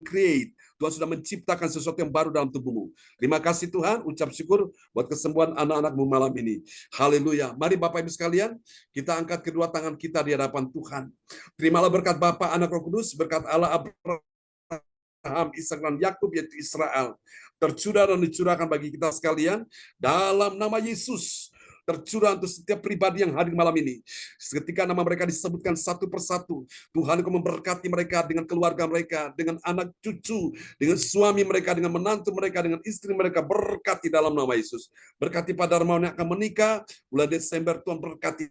create. Tuhan sudah menciptakan sesuatu yang baru dalam tubuhmu. Terima kasih Tuhan, ucap syukur buat kesembuhan anak-anakmu malam ini. Haleluya. Mari Bapak Ibu sekalian, kita angkat kedua tangan kita di hadapan Tuhan. Terimalah berkat Bapa, Anak, Roh Kudus, berkat Allah Abraham, Ishak dan Yakub yaitu Israel. Tercurah dan dicurahkan bagi kita sekalian dalam nama Yesus. Tercurah untuk setiap pribadi yang hadir malam ini. Ketika nama mereka disebutkan satu persatu, Tuhan engkau memberkati mereka dengan keluarga mereka, dengan anak cucu, dengan suami mereka, dengan menantu mereka, dengan istri mereka, berkati dalam nama Yesus. Berkati Pak Darmawan yang akan menikah, bulan Desember Tuhan berkati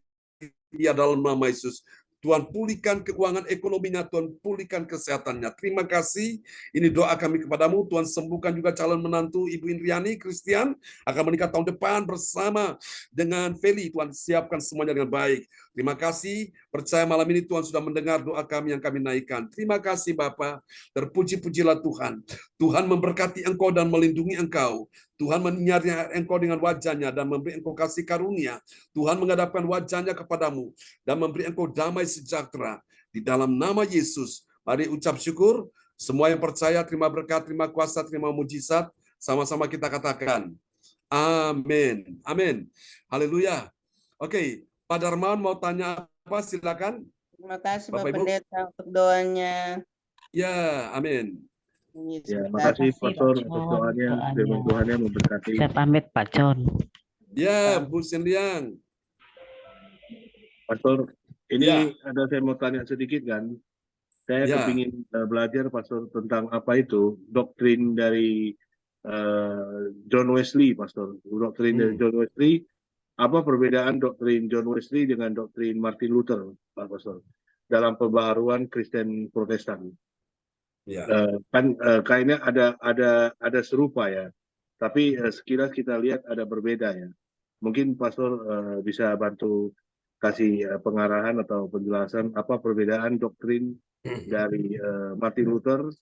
dia dalam nama Yesus. Tuhan pulihkan keuangan ekonominya, Tuhan pulihkan kesehatannya. Terima kasih. Ini doa kami kepadamu. Tuhan sembuhkan juga calon menantu Ibu Indriani Christian akan menikah tahun depan bersama dengan Feli. Tuhan siapkan semuanya dengan baik. Terima kasih. Percaya malam ini Tuhan sudah mendengar doa kami yang kami naikkan. Terima kasih Bapa. Terpuji-pujilah Tuhan. Tuhan memberkati engkau dan melindungi engkau. Tuhan menyinari engkau dengan wajahnya dan memberi engkau kasih karunia. Tuhan menghadapkan wajahnya kepadamu dan memberi engkau damai sejahtera. Di dalam nama Yesus, mari ucap syukur. Semua yang percaya, terima berkat, terima kuasa, terima mujizat. Sama-sama kita katakan, amin. Amin. Haleluya. Oke, Pak Darmawan mau tanya apa? Silakan. Terima kasih Bapak Bapak Ibu. Pendeta untuk doanya. Ya, amin. Ya, makasih Pastor atas doanya. Firman Tuhan yang memberkati. Saya pamit Pak John. Ya, Bu Sendiang. Pastor, ini Ya. saya mau tanya sedikit kan. Saya Ya. kepingin belajar Pastor tentang apa itu doktrin dari John Wesley, Pastor. Doktrin dari John Wesley. Apa perbedaan doktrin John Wesley dengan doktrin Martin Luther, Pak Pastor, dalam pembaharuan Kristen Protestan? Ya. Kayaknya ada serupa ya, tapi sekilas kita lihat ada berbeda ya. Mungkin Pastor bisa bantu kasih pengarahan atau penjelasan apa perbedaan doktrin dari Martin Luther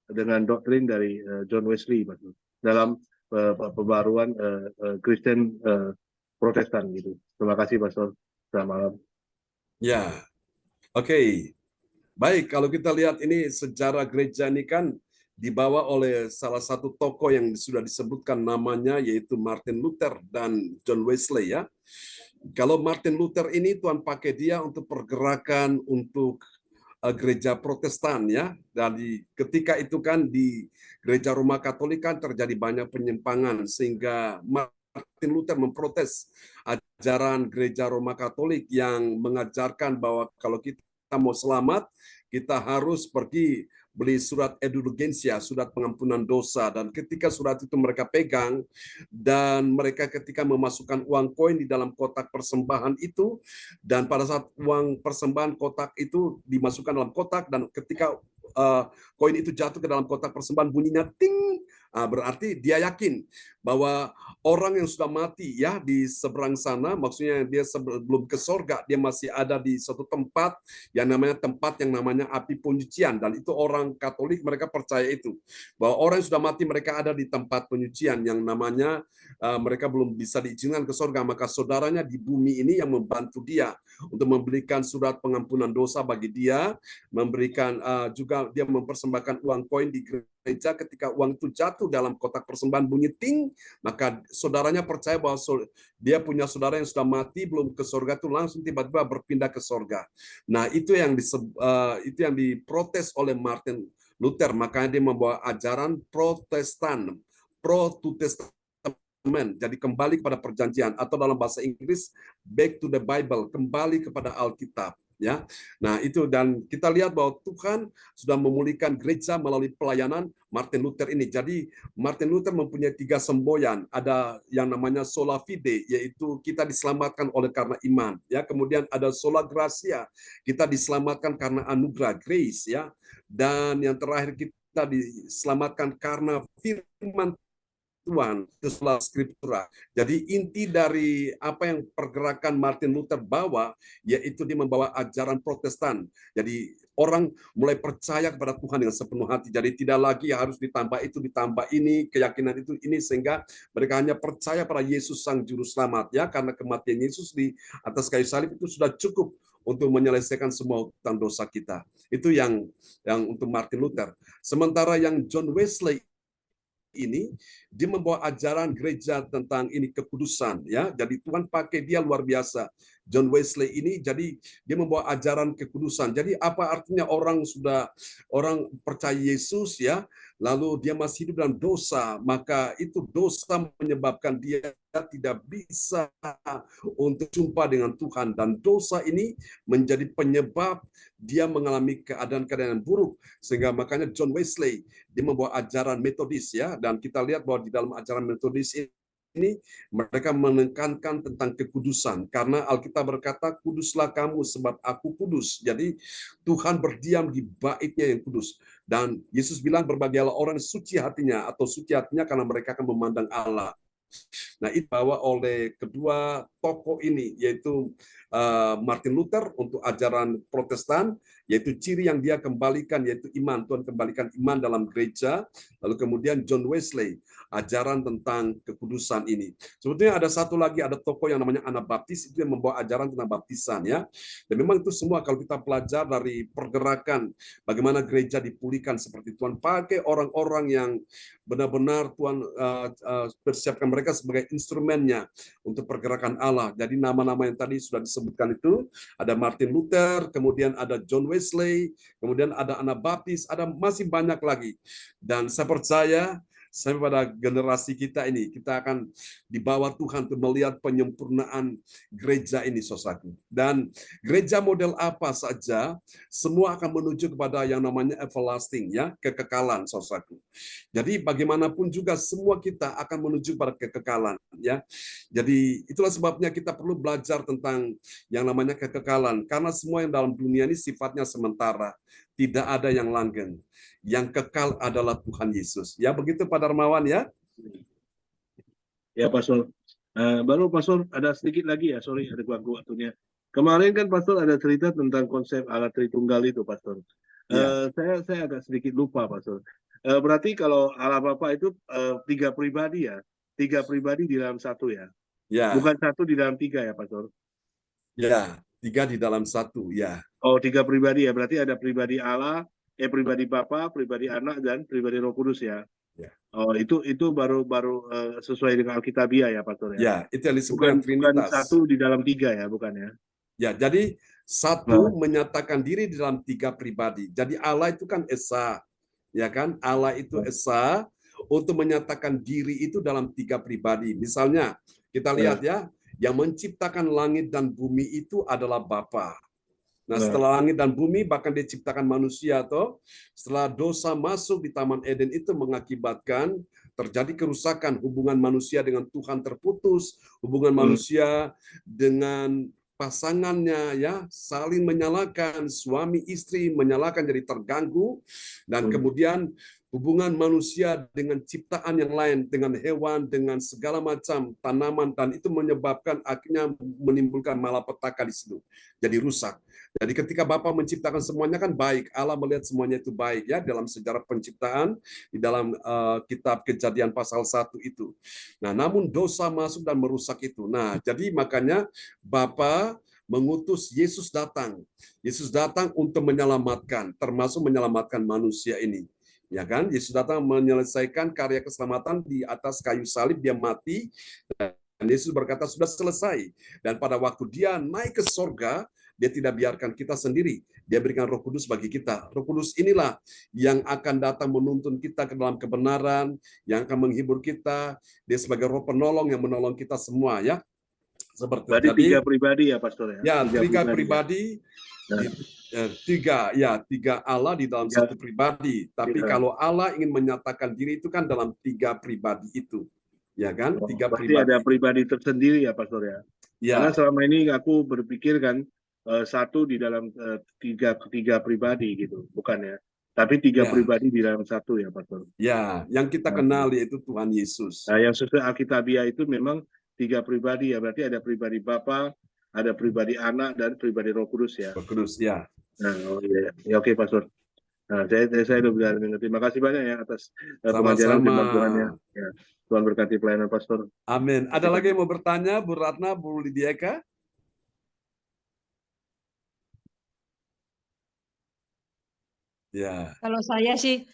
dengan doktrin dari John Wesley, Pastor, dalam pembaharuan Kristen Protestan gitu. Terima kasih Pastor. Selamat malam. Ya. Oke. Baik, kalau kita lihat ini sejarah gereja ini kan dibawa oleh salah satu tokoh yang sudah disebutkan namanya yaitu Martin Luther dan John Wesley ya. Kalau Martin Luther ini Tuhan pakai dia untuk pergerakan untuk gereja Protestan ya. Dan ketika itu kan di gereja Roma Katolik kan terjadi banyak penyimpangan sehingga Martin Luther memprotes ajaran gereja Roma Katolik yang mengajarkan bahwa kalau kita mau selamat, kita harus pergi beli surat indulgensia, surat pengampunan dosa. Dan ketika surat itu mereka pegang, dan mereka ketika memasukkan uang koin di dalam kotak persembahan itu, dan pada saat uang persembahan kotak itu dimasukkan dalam kotak, dan ketika koin itu jatuh ke dalam kotak persembahan, bunyinya ting, berarti dia yakin bahwa orang yang sudah mati ya di seberang sana, maksudnya dia sebelum ke sorga, dia masih ada di suatu tempat yang namanya api penyucian. Dan itu orang Katolik mereka percaya itu, bahwa orang yang sudah mati mereka ada di tempat penyucian yang namanya mereka belum bisa diizinkan ke sorga, maka saudaranya di bumi ini yang membantu dia untuk memberikan surat pengampunan dosa bagi dia, memberikan juga dia mempersembahkan uang koin di gereja ketika uang itu jatuh dalam kotak persembahan bunyi ting, maka saudaranya percaya bahwa dia punya saudara yang sudah mati belum ke surga itu langsung tiba-tiba berpindah ke surga. Nah, itu yang diprotes oleh Martin Luther, makanya dia membawa ajaran Protestan, Pro-Testament, jadi kembali kepada perjanjian, atau dalam bahasa Inggris back to the Bible, kembali kepada Alkitab. Ya, nah itu, dan kita lihat bahwa Tuhan sudah memulihkan gereja melalui pelayanan Martin Luther ini. Jadi Martin Luther mempunyai 3 semboyan. Ada yang namanya sola fide, yaitu kita diselamatkan oleh karena iman. Ya, kemudian ada sola gratia, kita diselamatkan karena anugerah, grace. Ya, dan yang terakhir kita diselamatkan karena firman Tuhan, itu sola scriptura. Jadi inti dari apa yang pergerakan Martin Luther bawa, yaitu dia membawa ajaran Protestan. Jadi orang mulai percaya kepada Tuhan dengan sepenuh hati. Jadi tidak lagi harus ditambah itu, ditambah ini, keyakinan itu, ini, sehingga mereka hanya percaya pada Yesus Sang Juru Selamat. Ya, karena kematian Yesus di atas kayu salib itu sudah cukup untuk menyelesaikan semua hutang dosa kita. Itu yang untuk Martin Luther. Sementara yang John Wesley ini, dia membawa ajaran gereja tentang ini kekudusan, ya. Jadi Tuhan pakai dia luar biasa. John Wesley ini, jadi dia membawa ajaran kekudusan. Jadi apa artinya orang percaya Yesus, ya, lalu dia masih hidup dalam dosa, maka itu dosa menyebabkan dia tidak bisa untuk jumpa dengan Tuhan, dan dosa ini menjadi penyebab dia mengalami keadaan-keadaan yang buruk, sehingga makanya John Wesley dia membawa ajaran metodis, ya, dan kita lihat bahwa di dalam ajaran metodis ini mereka menekankan tentang kekudusan, karena Alkitab berkata kuduslah kamu sebab aku kudus. Jadi Tuhan berdiam di baitnya yang kudus, dan Yesus bilang berbahagialah orang suci hatinya, atau suci hatinya karena mereka akan memandang Allah. Nah, itu dibawa oleh kedua tokoh ini, yaitu Martin Luther untuk ajaran Protestan, yaitu ciri yang dia kembalikan, yaitu iman. Tuhan kembalikan iman dalam gereja. Lalu kemudian John Wesley, ajaran tentang kekudusan ini. Sebetulnya ada satu lagi, ada tokoh yang namanya Anabaptis, itu yang membawa ajaran tentang baptisan, ya. Dan memang itu semua kalau kita belajar dari pergerakan bagaimana gereja dipulihkan, seperti Tuhan pakai orang-orang yang benar-benar Tuhan persiapkan mereka sebagai instrumennya untuk pergerakan Allah. Jadi nama-nama yang tadi sudah disebutkan itu, ada Martin Luther, kemudian ada John Wesley, kemudian ada Anabaptis, ada masih banyak lagi. Dan saya percaya sampai pada generasi kita ini, kita akan dibawa Tuhan untuk melihat penyempurnaan gereja ini, saudaraku. Dan gereja model apa saja, semua akan menuju kepada yang namanya everlasting, ya, kekekalan, saudaraku. Jadi bagaimanapun juga semua kita akan menuju pada kekekalan, ya. Jadi itulah sebabnya kita perlu belajar tentang yang namanya kekekalan, karena semua yang dalam dunia ini sifatnya sementara, tidak ada yang langgeng. Yang kekal adalah Tuhan Yesus. Ya, begitu Pak Darmawan, ya. Ya, Pastor. Baru Pastor ada sedikit lagi, ya, sorry ada ganggu waktunya. Kemarin kan Pastor ada cerita tentang konsep Allah Tritunggal itu, Pastor. Ya. Saya agak sedikit lupa, Pastor. Berarti kalau Allah Bapa itu 3 pribadi, ya, 3 pribadi di dalam satu, ya. Ya. Bukan 1 di dalam 3, ya, Pastor. Ya, 3 di dalam 1, ya. Oh, 3 pribadi, ya. Berarti ada pribadi Allah, pribadi Bapa, pribadi Anak, dan pribadi Roh Kudus, ya. Ya. Oh, itu baru sesuai dengan Alkitabiah, ya, Pastor, ya. Ya, itu yang disebut Bukan Trinitas. 1 di dalam 3, ya, bukan, ya. Ya, jadi 1 menyatakan diri di dalam 3 pribadi. Jadi Allah itu kan esa, ya kan? Allah itu esa untuk menyatakan diri itu dalam 3 pribadi. Misalnya, kita lihat, ya, yang menciptakan langit dan bumi itu adalah Bapa. Nah, setelah langit dan bumi, bahkan dia ciptakan manusia, toh, setelah dosa masuk di Taman Eden itu mengakibatkan terjadi kerusakan, hubungan manusia dengan Tuhan terputus, hubungan manusia dengan pasangannya, ya, saling menyalahkan, suami istri menyalahkan, jadi terganggu, dan kemudian hubungan manusia dengan ciptaan yang lain, dengan hewan, dengan segala macam tanaman, dan itu menyebabkan akhirnya menimbulkan malapetaka di situ, jadi rusak. Jadi ketika Bapa menciptakan semuanya kan baik, Allah melihat semuanya itu baik, ya, dalam sejarah penciptaan di dalam kitab Kejadian pasal 1 itu. Nah, namun dosa masuk dan merusak itu. Nah, jadi makanya Bapa mengutus Yesus datang. Yesus datang untuk menyelamatkan, termasuk menyelamatkan manusia ini. Ya kan? Yesus datang menyelesaikan karya keselamatan di atas kayu salib, dia mati, dan Yesus berkata sudah selesai. Dan pada waktu dia naik ke sorga, dia tidak biarkan kita sendiri. Dia berikan Roh Kudus bagi kita. Roh Kudus inilah yang akan datang menuntun kita ke dalam kebenaran, yang akan menghibur kita. Dia sebagai Roh penolong yang menolong kita semua, ya. Seperti Berarti jadi, 3 pribadi ya, Pastor ya? ya, 3 ya? pribadi, Nah, tiga Allah di dalam tiga- satu pribadi. Tapi tiga. kalau Allah ingin menyatakan diri itu kan dalam 3 pribadi itu, ya kan? 3 Berarti pribadi. ada pribadi tersendiri ya, Pastor ya? Karena Ya, selama ini aku berpikir kan satu di dalam tiga pribadi gitu, bukan ya? Tapi 3 ya, pribadi di dalam satu ya, Pastor. ya. Yang kita kenal yaitu Tuhan Yesus. Nah, yang sesuai Alkitabiah itu memang 3 pribadi ya, berarti ada pribadi Bapa, ada pribadi Anak, dan pribadi Roh Kudus ya. Roh Kudus, ya. Nah, oh iya, ya, oke Pastor. Nah, saya udah benar mengerti. Terima kasih banyak ya atas pengajaran Sama-sama. firman Tuhannya. Ya, Tuhan berkati pelayanan Pastor. Amin. Ada lagi yang mau bertanya, Bu Ratna, Bu Lidieka? Ya, Kalau saya sih,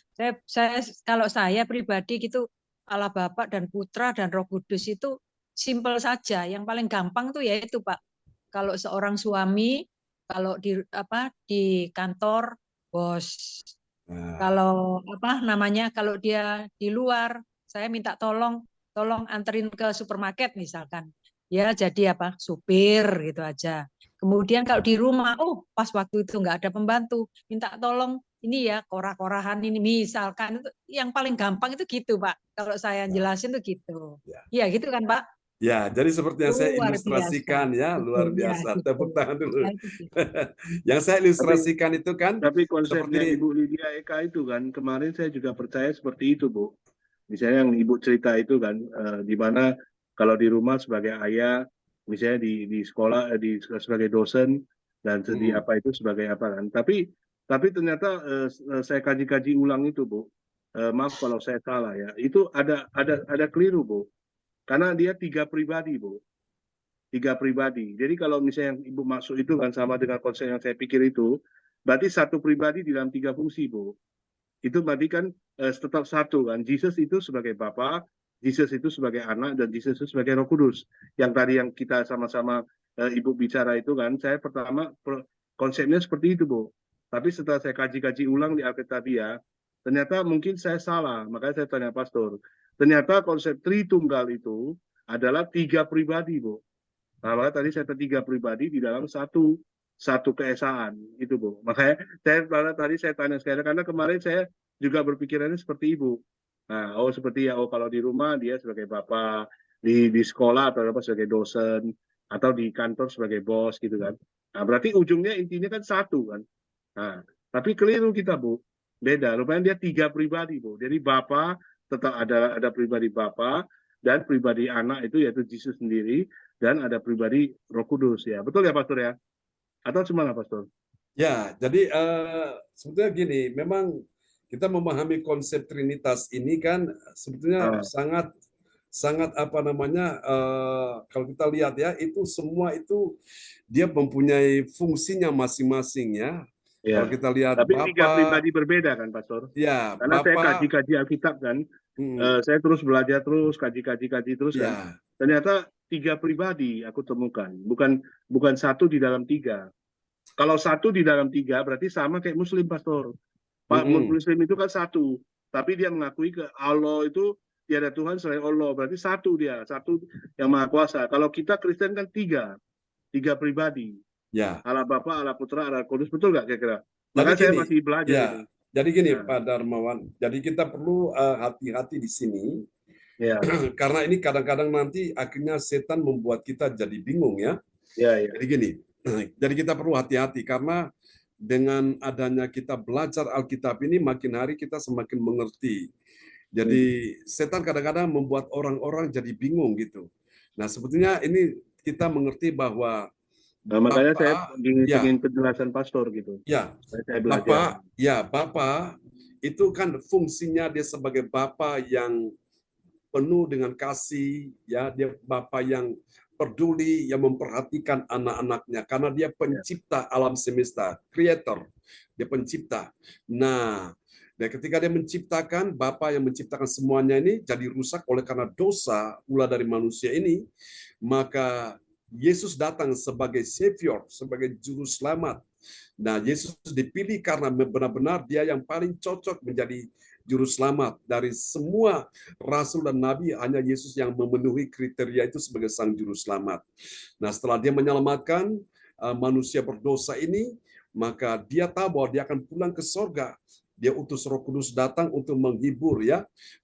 kalau saya pribadi gitu, Allah Bapa dan Putra dan Roh Kudus itu simpel saja. Yang paling gampang tuh yaitu Pak, kalau seorang suami, kalau di kantor bos, nah, kalau kalau dia di luar, saya minta tolong anterin ke supermarket misalkan. Ya jadi supir gitu aja. Kemudian kalau di rumah, pas waktu itu nggak ada pembantu, minta tolong ini ya korah-korahan ini misalkan, itu yang paling gampang itu gitu Pak. Kalau saya jelasin tuh gitu. ya. Iya gitu kan Pak. Ya, jadi seperti yang saya Luar biasa. ilustrasikan ya, Gitu, luar ya, biasa. gitu. Tepuk tangan dulu. Ya, itu gitu. Yang saya ilustrasikan itu kan Tapi konsepnya seperti Ibu Lydia Eka itu kan, kemarin saya juga percaya seperti itu, Bu. Misalnya yang Ibu cerita itu kan, di mana kalau di rumah sebagai ayah, misalnya di sekolah, sebagai dosen, dan di apa itu sebagai apa kan. Tapi ternyata saya kaji-kaji ulang itu, Bu. Maaf kalau saya salah ya. Itu ada keliru, Bu. Karena dia 3 pribadi, Bu. 3 pribadi. Jadi kalau misalnya yang Ibu maksud itu kan sama dengan konsep yang saya pikir itu, berarti 1 pribadi di dalam 3 fungsi, Bu. Itu berarti kan tetap satu kan. Jesus itu sebagai Bapa, Jesus itu sebagai Anak, dan Jesus itu sebagai Roh Kudus. Yang tadi yang kita sama-sama Ibu bicara itu kan, saya pertama konsepnya seperti itu, Bu. Tapi setelah saya kaji-kaji ulang di Alkitabiah, ternyata mungkin saya salah. Makanya saya tanya pastor. Ternyata konsep Tritunggal itu adalah 3 pribadi, Bu. Nah, makanya tadi saya 3 pribadi di dalam satu keesaan itu, Bu. Makanya tadi saya tanya sekali karena kemarin saya juga berpikirannya seperti Ibu. Nah, seperti ya, kalau di rumah dia sebagai bapak, di sekolah atau apa sebagai dosen, atau di kantor sebagai bos gitu kan. Nah, berarti ujungnya intinya kan satu kan. Nah, tapi keliru kita, Bu. Beda. Rupanya dia 3 pribadi, Bu. Jadi bapak tetap ada pribadi bapak, dan pribadi anak itu yaitu Yesus sendiri, dan ada pribadi Roh Kudus ya. Betul ya, Pastor ya? Atau gimana, Pastor? ya, jadi sebetulnya gini, memang kita memahami konsep Trinitas ini kan sebetulnya sangat apa namanya, kalau kita lihat ya, itu semua itu dia mempunyai fungsinya masing-masing ya. Ya. Kalau kita lihat Tapi 3 Bapa, pribadi berbeda kan, Pastor? ya, Karena saya Bapa, kaji-kaji Alkitab kan, saya terus belajar terus, kaji terus kan. ya, Ternyata 3 pribadi aku temukan, bukan satu di dalam 3. Kalau satu di dalam 3 berarti sama kayak Muslim, Pastor. Muslim itu kan satu, tapi dia mengakui ke Allah itu tiada Tuhan selain Allah, berarti satu yang Maha Kuasa. Kalau kita Kristen kan 3 pribadi. ya. Allah Bapa, Allah Putra, Allah Kudus, betul nggak kira-kira? Jadi Maka saya gini, masih belajar ya, ini. jadi gini Nah. Pak Darmawan, jadi kita perlu hati-hati di sini, Ya, karena ini kadang-kadang nanti akhirnya setan membuat kita jadi bingung ya. ya. Jadi gini, jadi kita perlu hati-hati karena dengan adanya kita belajar Alkitab ini makin hari kita semakin mengerti. Jadi setan kadang-kadang membuat orang-orang jadi bingung gitu. Nah sebetulnya ini kita mengerti bahwa Nah, makanya saya ya, ingin penjelasan pastor gitu. ya, Saya belajar. Bapak itu kan fungsinya dia sebagai Bapa yang penuh dengan kasih, ya, dia Bapa yang peduli, yang memperhatikan anak-anaknya karena dia pencipta alam semesta, creator, dia pencipta. Nah, Dan ketika dia menciptakan, Bapa yang menciptakan semuanya ini jadi rusak oleh karena dosa ulah dari manusia ini, maka Yesus datang sebagai Savior, sebagai Juru Selamat. Nah, Yesus dipilih karena benar-benar dia yang paling cocok menjadi Juru Selamat. Dari semua Rasul dan Nabi, hanya Yesus yang memenuhi kriteria itu sebagai Sang Juru Selamat. Nah, setelah dia menyelamatkan manusia berdosa ini, maka dia tahu bahwa dia akan pulang ke sorga. Dia utus Roh Kudus datang untuk menghibur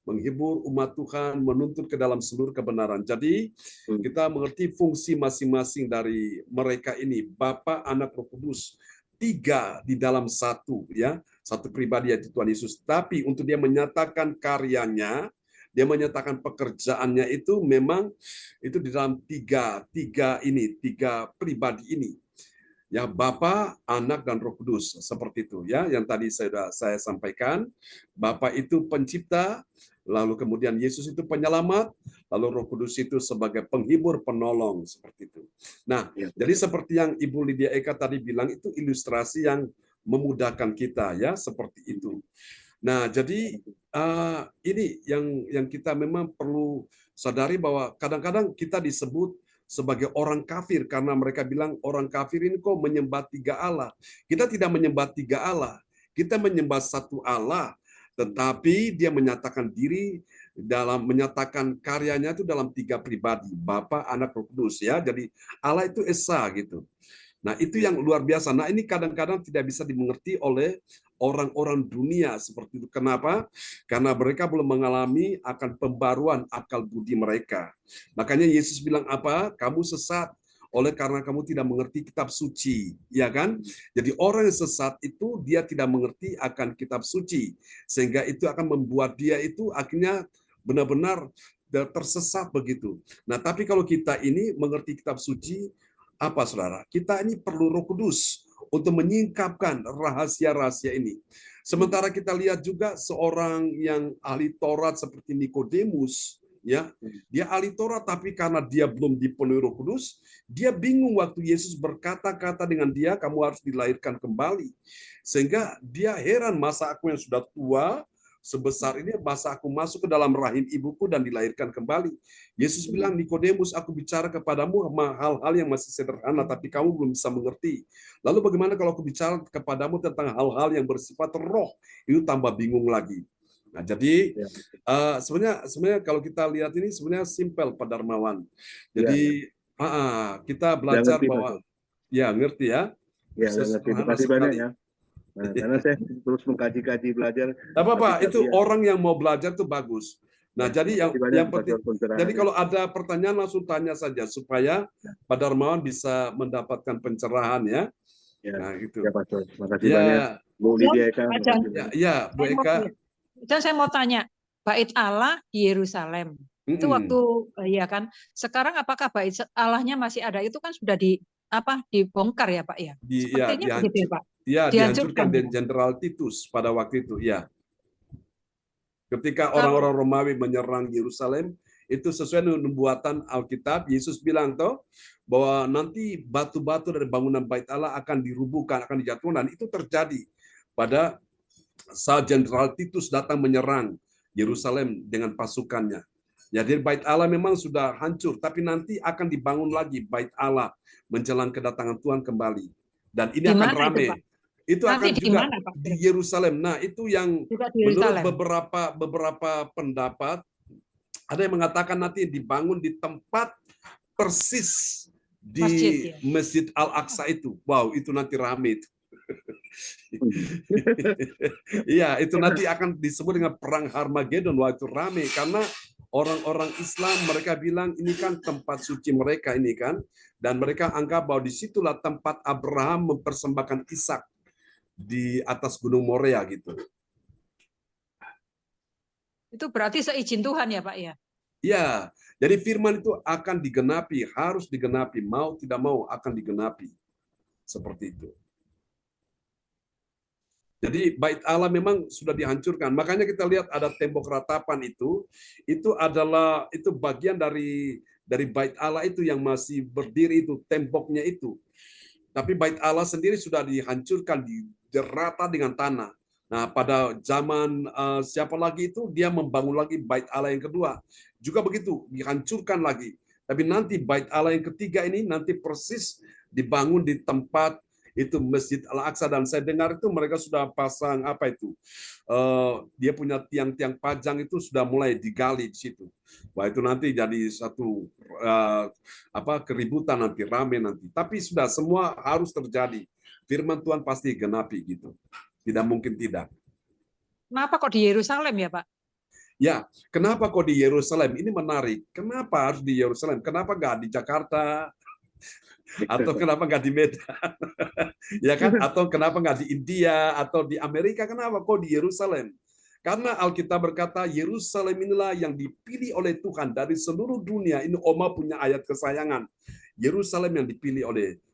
menghibur umat Tuhan, menuntun ke dalam seluruh kebenaran. Jadi kita mengerti fungsi masing-masing dari mereka ini, Bapa, Anak, Roh Kudus, 3 di dalam satu, ya, satu pribadi yaitu Tuhan Yesus. Tapi untuk dia menyatakan karyanya, dia menyatakan pekerjaannya itu memang itu di dalam tiga pribadi ini. Ya, Bapa, Anak, dan Roh Kudus, seperti itu ya. Yang tadi saya sampaikan, Bapa itu pencipta, lalu kemudian Yesus itu penyelamat, lalu Roh Kudus itu sebagai penghibur, penolong, seperti itu. Nah, jadi seperti yang Ibu Lydia Eka tadi bilang, itu ilustrasi yang memudahkan kita ya, seperti itu. Nah, jadi ini yang kita memang perlu sadari bahwa kadang-kadang kita disebut sebagai orang kafir karena mereka bilang orang kafir ini kok menyembah 3 Allah. Kita tidak menyembah 3 Allah. Kita menyembah satu Allah, tetapi dia menyatakan karyanya itu dalam 3 pribadi, Bapa, Anak, Roh Kudus ya. Jadi Allah itu esa gitu. Nah, itu yang luar biasa. Nah, ini kadang-kadang tidak bisa dimengerti oleh orang-orang dunia seperti itu. Kenapa? Karena mereka belum mengalami akan pembaruan akal budi mereka. Makanya Yesus bilang apa? Kamu sesat oleh karena kamu tidak mengerti kitab suci, ya kan? Jadi orang yang sesat itu dia tidak mengerti akan kitab suci, sehingga itu akan membuat dia itu akhirnya benar-benar tersesat begitu. Nah, tapi kalau kita ini mengerti kitab suci, apa saudara? Kita ini perlu Roh Kudus untuk menyingkapkan rahasia-rahasia ini. Sementara kita lihat juga seorang yang ahli Taurat seperti Nikodemus, ya, dia ahli Taurat tapi karena dia belum dipenuhi Roh Kudus, dia bingung waktu Yesus berkata-kata dengan dia, kamu harus dilahirkan kembali. Sehingga dia heran, masa aku yang sudah tua sebesar ini, masa aku masuk ke dalam rahim ibuku dan dilahirkan kembali. Yesus bilang, Nikodemus, aku bicara kepadamu hal-hal yang masih sederhana, tapi kamu belum bisa mengerti. Lalu bagaimana kalau aku bicara kepadamu tentang hal-hal yang bersifat roh? Itu tambah bingung lagi. Nah, jadi sebenarnya kalau kita lihat ini sebenarnya simpel, Pak Darmawan. Jadi kita belajar bahwa ngerti ya. Ya, ngerti. Terima kasih banyak ya. Nah, karena saya terus mengkaji-kaji belajar. Apa itu orang yang mau belajar tuh bagus. Nah, jadi yang penting. Jadi kalau ada pertanyaan langsung tanya saja supaya Pak Darmawan bisa mendapatkan pencerahan ya. Nah, itu. Ya, Pak. Terima kasih banyak. Bu Lydia Eka. Ya, Bu Eka. Dan saya mau tanya, Bait Allah di Yerusalem. Itu waktu ya kan. Sekarang apakah Bait Allahnya masih ada? Itu kan sudah dibongkar ya, Pak ya? Sepertinya begitu ya, Pak. Ya, dihancurkan Jenderal Titus pada waktu itu, ya. Ketika orang-orang Romawi menyerang Yerusalem, itu sesuai dengan nubuatan Alkitab, Yesus bilang bahwa nanti batu-batu dari bangunan Bait Allah akan dirubuhkan, akan dijatuhkan, dan itu terjadi pada saat Jenderal Titus datang menyerang Yerusalem dengan pasukannya. Jadi Bait Allah memang sudah hancur, tapi nanti akan dibangun lagi Bait Allah menjelang kedatangan Tuhan kembali. Dan ini akan ramai. Itu akan juga di Yerusalem. Nah, itu yang menurut beberapa pendapat, ada yang mengatakan nanti dibangun di tempat persis di Masjid Al-Aqsa itu. Wow, itu nanti ramai itu. Iya, itu nanti akan disebut dengan perang Harmagedon. Wah, itu ramai karena orang-orang Islam mereka bilang ini kan tempat suci mereka ini kan, dan mereka anggap bahwa disitulah tempat Abraham mempersembahkan Ishak di atas Gunung Moria gitu. Itu berarti seizin Tuhan ya, Pak ya? Ya, jadi firman itu akan digenapi, harus digenapi, mau tidak mau akan digenapi. Seperti itu. Jadi Bait Allah memang sudah dihancurkan. Makanya kita lihat ada tembok ratapan itu adalah bagian dari Bait Allah itu yang masih berdiri itu, temboknya itu. Tapi Bait Allah sendiri sudah dihancurkan, dirata dengan tanah. Nah, pada zaman siapa lagi itu, dia membangun lagi bait Allah yang kedua. Juga begitu, dihancurkan lagi. Tapi nanti bait Allah yang ketiga ini nanti persis dibangun di tempat itu Masjid Al-Aqsa, dan saya dengar itu mereka sudah pasang apa itu, dia punya tiang-tiang pajang itu sudah mulai digali di situ. Wah, itu nanti jadi satu keributan nanti, rame nanti. Tapi sudah semua harus terjadi. Firman Tuhan pasti genapi gitu. Tidak mungkin tidak. Kenapa kok di Yerusalem ya, Pak? Ya, kenapa kok di Yerusalem? Ini menarik. Kenapa harus di Yerusalem? Kenapa nggak di Jakarta? Atau kenapa nggak di Medan? Ya kan? Atau kenapa nggak di India atau di Amerika? Kenapa kok di Yerusalem? Karena Alkitab berkata Yerusalem inilah yang dipilih oleh Tuhan dari seluruh dunia. Ini Oma punya ayat kesayangan. Yerusalem yang dipilih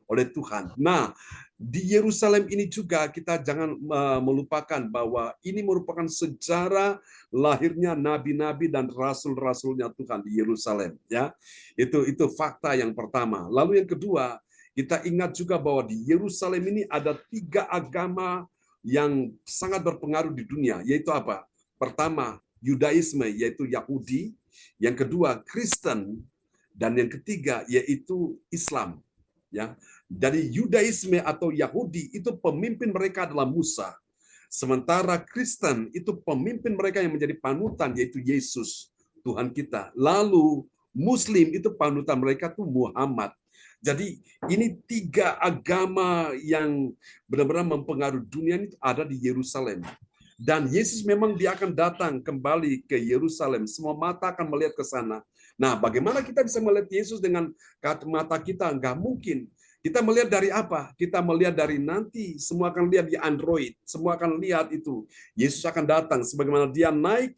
oleh Tuhan. Nah, di Yerusalem ini juga kita jangan melupakan bahwa ini merupakan sejarah lahirnya nabi-nabi dan rasul-rasulnya Tuhan di Yerusalem. Ya, itu fakta yang pertama. Lalu yang kedua, kita ingat juga bahwa di Yerusalem ini ada 3 agama yang sangat berpengaruh di dunia, yaitu apa? Pertama, Yudaisme, yaitu Yahudi. Yang kedua, Kristen. Dan yang ketiga, yaitu Islam. Ya, jadi Yudaisme atau Yahudi itu pemimpin mereka adalah Musa. Sementara Kristen itu pemimpin mereka yang menjadi panutan, yaitu Yesus, Tuhan kita. Lalu Muslim itu panutan mereka tuh Muhammad. Jadi ini 3 agama yang benar-benar mempengaruhi dunia ini ada di Yerusalem. Dan Yesus memang dia akan datang kembali ke Yerusalem. Semua mata akan melihat ke sana. Nah, bagaimana kita bisa melihat Yesus dengan mata kita? Enggak mungkin. Kita melihat dari apa? Kita melihat dari nanti. Semua akan lihat di Android. Semua akan lihat itu. Yesus akan datang. Sebagaimana dia naik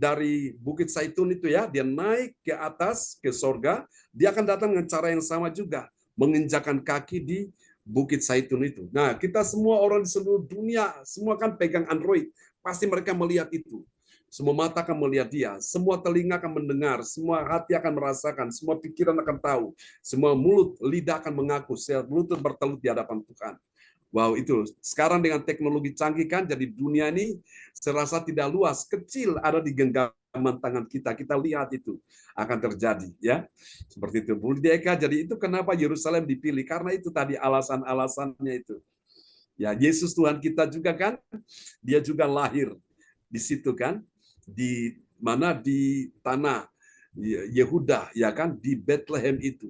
dari Bukit Zaitun itu ya, dia naik ke atas, ke sorga, dia akan datang dengan cara yang sama juga, menginjakan kaki di Bukit Zaitun itu. Nah, kita semua orang di seluruh dunia, semua kan pegang Android, pasti mereka melihat itu. Semua mata akan melihat dia, semua telinga akan mendengar, semua hati akan merasakan, semua pikiran akan tahu, semua mulut, lidah akan mengaku, lutut bertelut di hadapan Tuhan. Wow, itu sekarang dengan teknologi canggih kan, jadi dunia ini serasa tidak luas, kecil, ada di genggaman tangan kita. Kita lihat itu akan terjadi, ya. Seperti itu, Bu Deka. Jadi itu kenapa Yerusalem dipilih? Karena itu tadi alasan-alasannya itu. Ya, Yesus Tuhan kita juga kan, dia juga lahir di situ kan, di mana di tanah Yehuda, ya kan, di Bethlehem itu.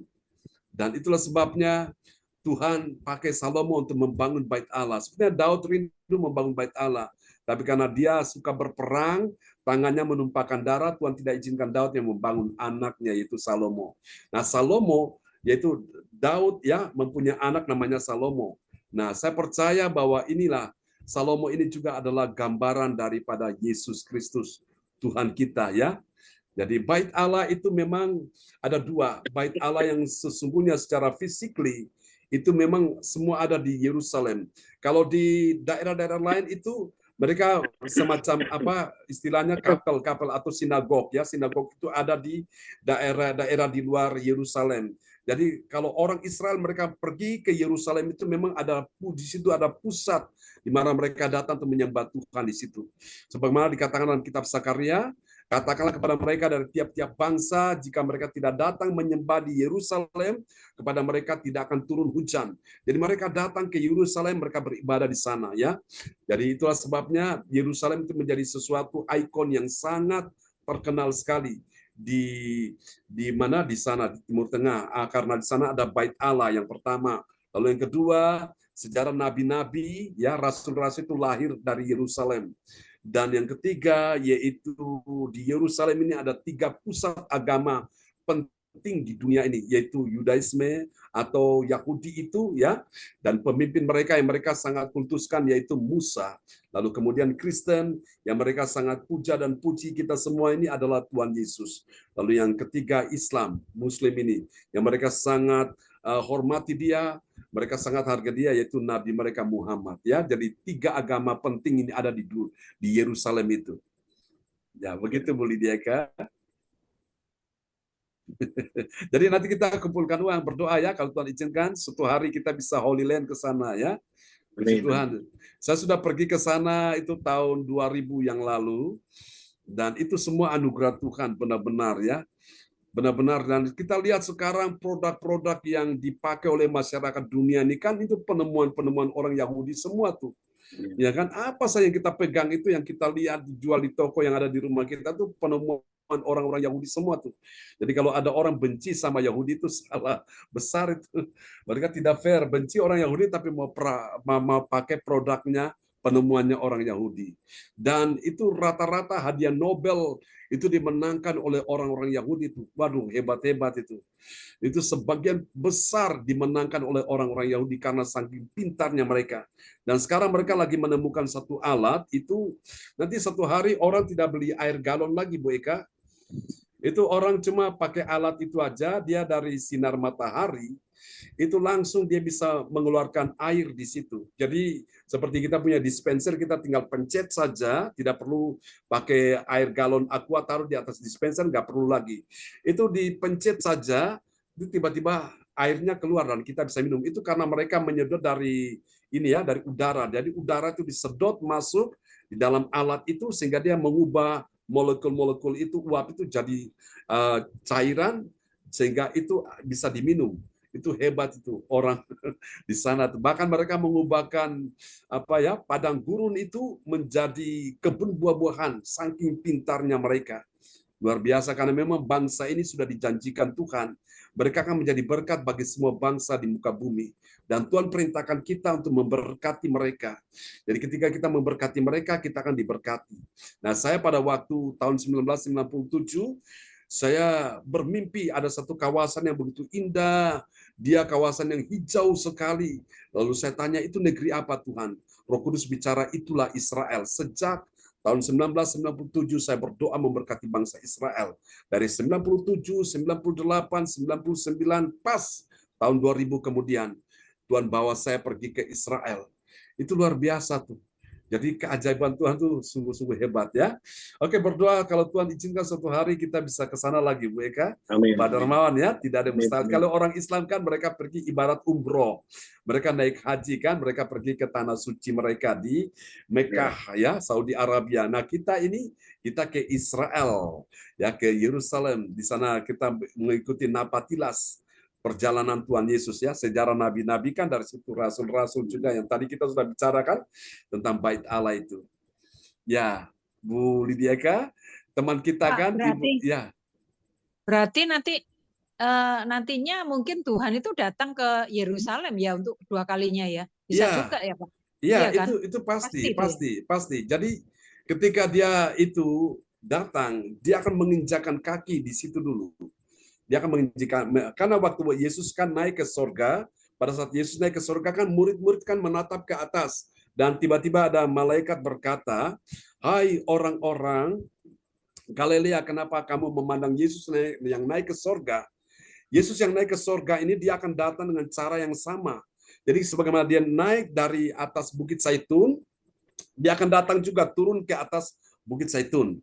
Dan itulah sebabnya Tuhan pakai Salomo untuk membangun bait Allah. Sebenarnya Daud rindu membangun bait Allah, tapi karena dia suka berperang, tangannya menumpahkan darah, Tuhan tidak izinkan Daud yang membangun anaknya, yaitu Salomo. Nah, Salomo, yaitu Daud ya, mempunyai anak namanya Salomo. Nah, saya percaya bahwa inilah Salomo ini juga adalah gambaran daripada Yesus Kristus, Tuhan kita ya. Jadi bait Allah itu memang ada 2. Bait Allah yang sesungguhnya secara physically itu memang semua ada di Yerusalem. Kalau di daerah-daerah lain itu mereka semacam apa istilahnya kapel-kapel atau sinagog ya. Sinagog itu ada di daerah-daerah di luar Yerusalem. Jadi kalau orang Israel mereka pergi ke Yerusalem itu memang ada di situ ada pusat di mana mereka datang untuk menyembah Tuhan di situ. Sebagaimana dikatakan dalam kitab Sakaria, katakanlah kepada mereka dari tiap-tiap bangsa, jika mereka tidak datang menyembah di Yerusalem, kepada mereka tidak akan turun hujan. Jadi mereka datang ke Yerusalem, mereka beribadah di sana, ya. Jadi itulah sebabnya Yerusalem itu menjadi sesuatu ikon yang sangat terkenal sekali di mana di sana di Timur Tengah, karena di sana ada bait Allah yang pertama. Lalu yang kedua, sejarah nabi-nabi, ya rasul-rasul itu lahir dari Yerusalem. Dan yang ketiga yaitu di Yerusalem ini ada 3 pusat agama penting di dunia ini, yaitu Yudaisme atau Yahudi itu ya, dan pemimpin mereka yang mereka sangat kultuskan yaitu Musa. Lalu kemudian Kristen yang mereka sangat puja dan puji kita semua ini adalah Tuhan Yesus. Lalu yang ketiga Islam, Muslim ini yang mereka sangat hormati dia, mereka sangat harga dia, yaitu Nabi mereka Muhammad. Ya, jadi 3 agama penting ini ada di Yerusalem itu. Ya, begitu Bu Lidiaka. Jadi nanti kita kumpulkan uang, berdoa ya, kalau Tuhan izinkan, suatu hari kita bisa Holy Land ke sana ya. Puji Tuhan. Saya sudah pergi ke sana itu tahun 2000 yang lalu, dan itu semua anugerah Tuhan benar-benar ya. Benar-benar, dan kita lihat sekarang produk-produk yang dipakai oleh masyarakat dunia ini kan itu penemuan-penemuan orang Yahudi semua tuh. Ya kan, apa saja yang kita pegang itu yang kita lihat dijual di toko yang ada di rumah kita tuh penemuan orang-orang Yahudi semua tuh. Jadi kalau ada orang benci sama Yahudi itu salah besar itu. Mereka tidak fair, benci orang Yahudi tapi mau pakai produknya penemuannya orang Yahudi. Dan itu rata-rata hadiah Nobel itu dimenangkan oleh orang-orang Yahudi itu. Waduh, hebat-hebat itu. Itu sebagian besar dimenangkan oleh orang-orang Yahudi karena saking pintarnya mereka. Dan sekarang mereka lagi menemukan satu alat, itu nanti satu hari orang tidak beli air galon lagi, Bu Eka. Itu orang cuma pakai alat itu aja, dia dari sinar matahari, itu langsung dia bisa mengeluarkan air di situ. Jadi seperti kita punya dispenser, kita tinggal pencet saja, tidak perlu pakai air galon aqua taruh di atas dispenser, nggak perlu lagi. Itu dipencet saja, itu tiba-tiba airnya keluar dan kita bisa minum. Itu karena mereka menyedot dari ini ya, dari udara. Jadi udara itu disedot masuk di dalam alat itu sehingga dia mengubah molekul-molekul itu, uap itu jadi cairan sehingga itu bisa diminum. Itu hebat itu orang di sana. Bahkan mereka mengubahkan padang gurun itu menjadi kebun buah-buahan, saking pintarnya mereka. Luar biasa, karena memang bangsa ini sudah dijanjikan Tuhan. Mereka akan menjadi berkat bagi semua bangsa di muka bumi. Dan Tuhan perintahkan kita untuk memberkati mereka. Jadi ketika kita memberkati mereka, kita akan diberkati. Nah, saya pada waktu tahun 1997, saya bermimpi ada satu kawasan yang begitu indah. Dia kawasan yang hijau sekali. Lalu saya tanya, itu negeri apa Tuhan? Roh Kudus bicara, itulah Israel. Sejak tahun 1997 saya berdoa memberkati bangsa Israel. Dari 97, 98, 99, pas tahun 2000 kemudian Tuhan bawa saya pergi ke Israel. Itu luar biasa tuh. Jadi keajaiban Tuhan tuh sungguh-sungguh hebat ya. Oke, berdoa kalau Tuhan izinkan suatu hari kita bisa ke sana lagi, Bu Eka. Amin. Pak Darmawan ya, tidak ada mustahil. Amin. Kalau orang Islam kan mereka pergi ibarat umroh. Mereka naik haji kan, mereka pergi ke tanah suci mereka di Mekah ya, Saudi Arabia. Nah, kita ke Israel ya, ke Yerusalem. Di sana kita mengikuti Napatilas, perjalanan Tuhan Yesus ya, sejarah nabi-nabi kan dari situ, rasul-rasul juga yang tadi kita sudah bicarakan tentang bait Allah itu. Ya, Bu Lidiaka, teman kita Pak, kan, berarti, Ibu, ya. Berarti nantinya mungkin Tuhan itu datang ke Yerusalem ya untuk kedua kalinya ya. Bisa Ya, juga ya, Pak. iya Iya kan? itu pasti, Pasti itu ya? pasti. Jadi ketika dia itu datang, dia akan menginjakan kaki di situ dulu. Dia akan menginjakan, karena waktu Yesus kan naik ke sorga, pada saat Yesus naik ke sorga kan murid-murid kan menatap ke atas. Dan tiba-tiba ada malaikat berkata, hai orang-orang Galilea, kenapa kamu memandang Yesus yang naik ke sorga? Yesus yang naik ke sorga ini dia akan datang dengan cara yang sama. Jadi sebagaimana dia naik dari atas Bukit Zaitun, dia akan datang juga turun ke atas Bukit Zaitun.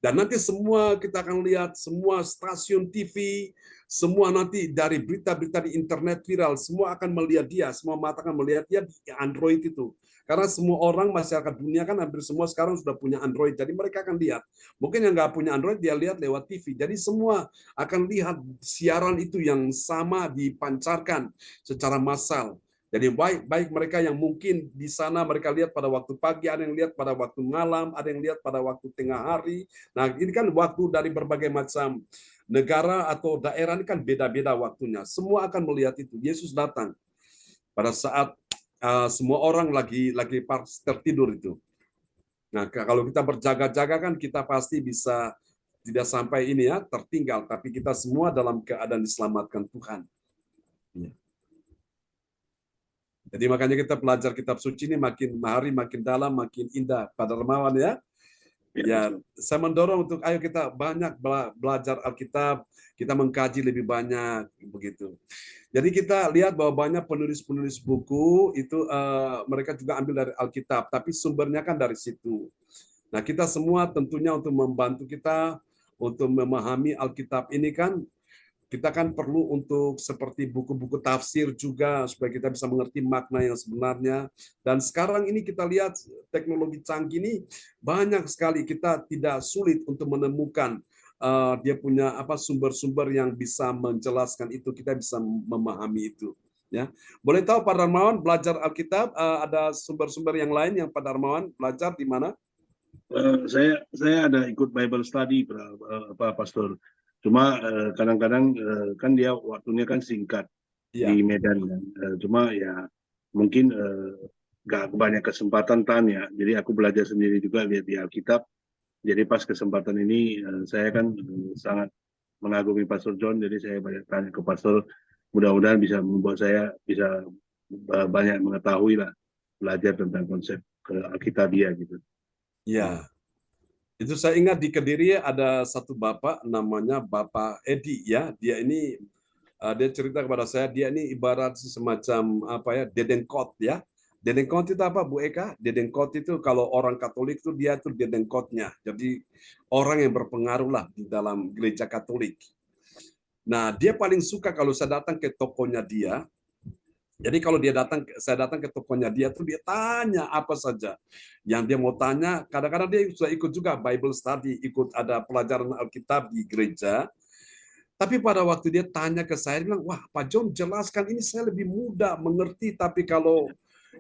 Dan nanti semua kita akan lihat, semua stasiun TV, semua nanti dari berita-berita di internet viral, semua akan melihat dia, semua mata akan melihat dia di Android itu. Karena semua orang masyarakat dunia kan hampir semua sekarang sudah punya Android, jadi mereka akan lihat. Mungkin yang nggak punya Android, dia lihat lewat TV. Jadi semua akan lihat siaran itu yang sama dipancarkan secara massal. Jadi baik mereka yang mungkin di sana mereka lihat pada waktu pagi, ada yang lihat pada waktu malam, ada yang lihat pada waktu tengah hari. Nah, ini kan waktu dari berbagai macam negara atau daerah ini kan beda-beda waktunya. Semua akan melihat itu. Yesus datang pada saat semua orang lagi tertidur itu. Nah, kalau kita berjaga-jaga kan kita pasti bisa tidak sampai ini ya tertinggal, tapi kita semua dalam keadaan diselamatkan Tuhan. Ya. Jadi makanya kita belajar kitab suci ini makin hari makin dalam, makin indah. Pak Darmawan ya. Ya, saya mendorong untuk ayo kita banyak belajar Alkitab, kita mengkaji lebih banyak begitu. Jadi kita lihat bahwa banyak penulis-penulis buku itu mereka juga ambil dari Alkitab, tapi sumbernya kan dari situ. Nah, kita semua tentunya untuk membantu kita untuk memahami Alkitab ini kan kita kan perlu untuk seperti buku-buku tafsir juga supaya kita bisa mengerti makna yang sebenarnya. Dan sekarang ini kita lihat teknologi canggih ini banyak sekali, kita tidak sulit untuk menemukan dia punya sumber-sumber yang bisa menjelaskan itu, kita bisa memahami itu. Ya, boleh tahu Pak Darmawan belajar Alkitab, ada sumber-sumber yang lain yang Pak Darmawan belajar di mana? Saya ada ikut Bible study, Pak Pastor. Cuma kadang-kadang kan dia waktunya kan singkat Iya. di Medan kan. Cuma ya mungkin nggak banyak kesempatan tanya. Jadi aku belajar sendiri juga lihat di Alkitab. Jadi pas kesempatan ini saya kan sangat mengagumi Pastor John. Jadi saya banyak tanya ke Pastor. Mudah-mudahan bisa membuat saya bisa banyak mengetahui lah, belajar tentang konsep Alkitabiah gitu. Ya, itu saya ingat di Kediri ada satu bapak namanya Bapak Edi ya. Dia ini dia cerita kepada saya, dia ini ibarat semacam dedengkot ya. Dedengkot itu apa Bu Eka? Dedengkot itu kalau orang Katolik itu dia tuh dedengkotnya. Jadi orang yang berpengaruh lah di dalam gereja Katolik. Nah, dia paling suka kalau saya datang ke tokonya dia. Jadi kalau saya datang ke tokonya dia tuh dia tanya apa saja yang dia mau tanya. Kadang-kadang dia sudah ikut juga Bible study, ikut ada pelajaran Alkitab di gereja. Tapi pada waktu dia tanya ke saya, dia bilang, wah Pak John jelaskan ini saya lebih mudah mengerti. Tapi kalau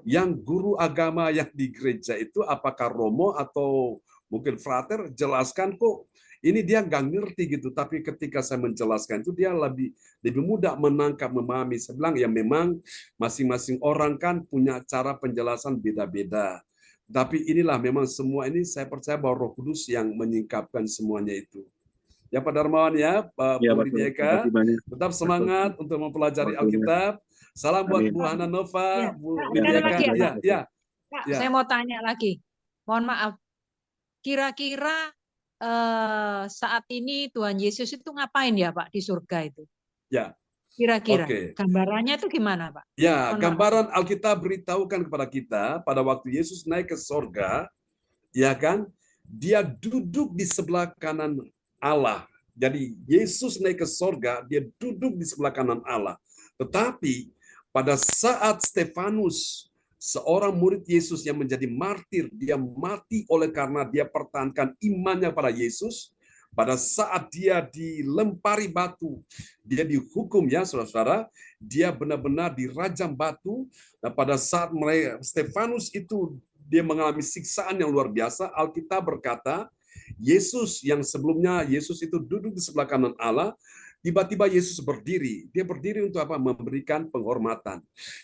yang guru agama yang di gereja itu apakah Romo atau mungkin Frater, jelaskan kok. Ini dia nggak ngerti gitu, tapi ketika saya menjelaskan itu dia lebih mudah menangkap, memahami. Saya bilang ya memang masing-masing orang kan punya cara penjelasan beda-beda. Tapi inilah memang semua ini saya percaya bahwa Roh Kudus yang menyingkapkan semuanya itu. Ya Pak Darmawan ya, Pak Ya, Bu Pastor. Lidieka, Terima kasih banyak. tetap semangat untuk mempelajari Alkitab. Salam buat Amin. Bu Hana Nova, Ya, Bu Kak, Lidieka. ada lagi ya, Pak? Ya, Kak, ya. saya mau tanya lagi. Mohon maaf. Kira-kira saat ini Tuhan Yesus itu ngapain ya Pak di surga itu? Ya. Kira-kira Oke. gambarannya itu gimana Pak? Ya, Mohon maaf. gambaran Alkitab beritahukan kepada kita pada waktu Yesus naik ke sorga, ya kan, dia duduk di sebelah kanan Allah. Jadi Yesus naik ke sorga, dia duduk di sebelah kanan Allah. Tetapi pada saat Stefanus, seorang murid Yesus yang menjadi martir, dia mati oleh karena dia pertahankan imannya pada Yesus. Pada saat dia dilempari batu, dia dihukum ya saudara-saudara, dia benar-benar dirajam batu. Nah, pada saat Stefanus itu dia mengalami siksaan yang luar biasa, Alkitab berkata, Yesus yang sebelumnya Yesus itu duduk di sebelah kanan Allah, tiba-tiba Yesus berdiri. Dia berdiri untuk apa? Memberikan penghormatan.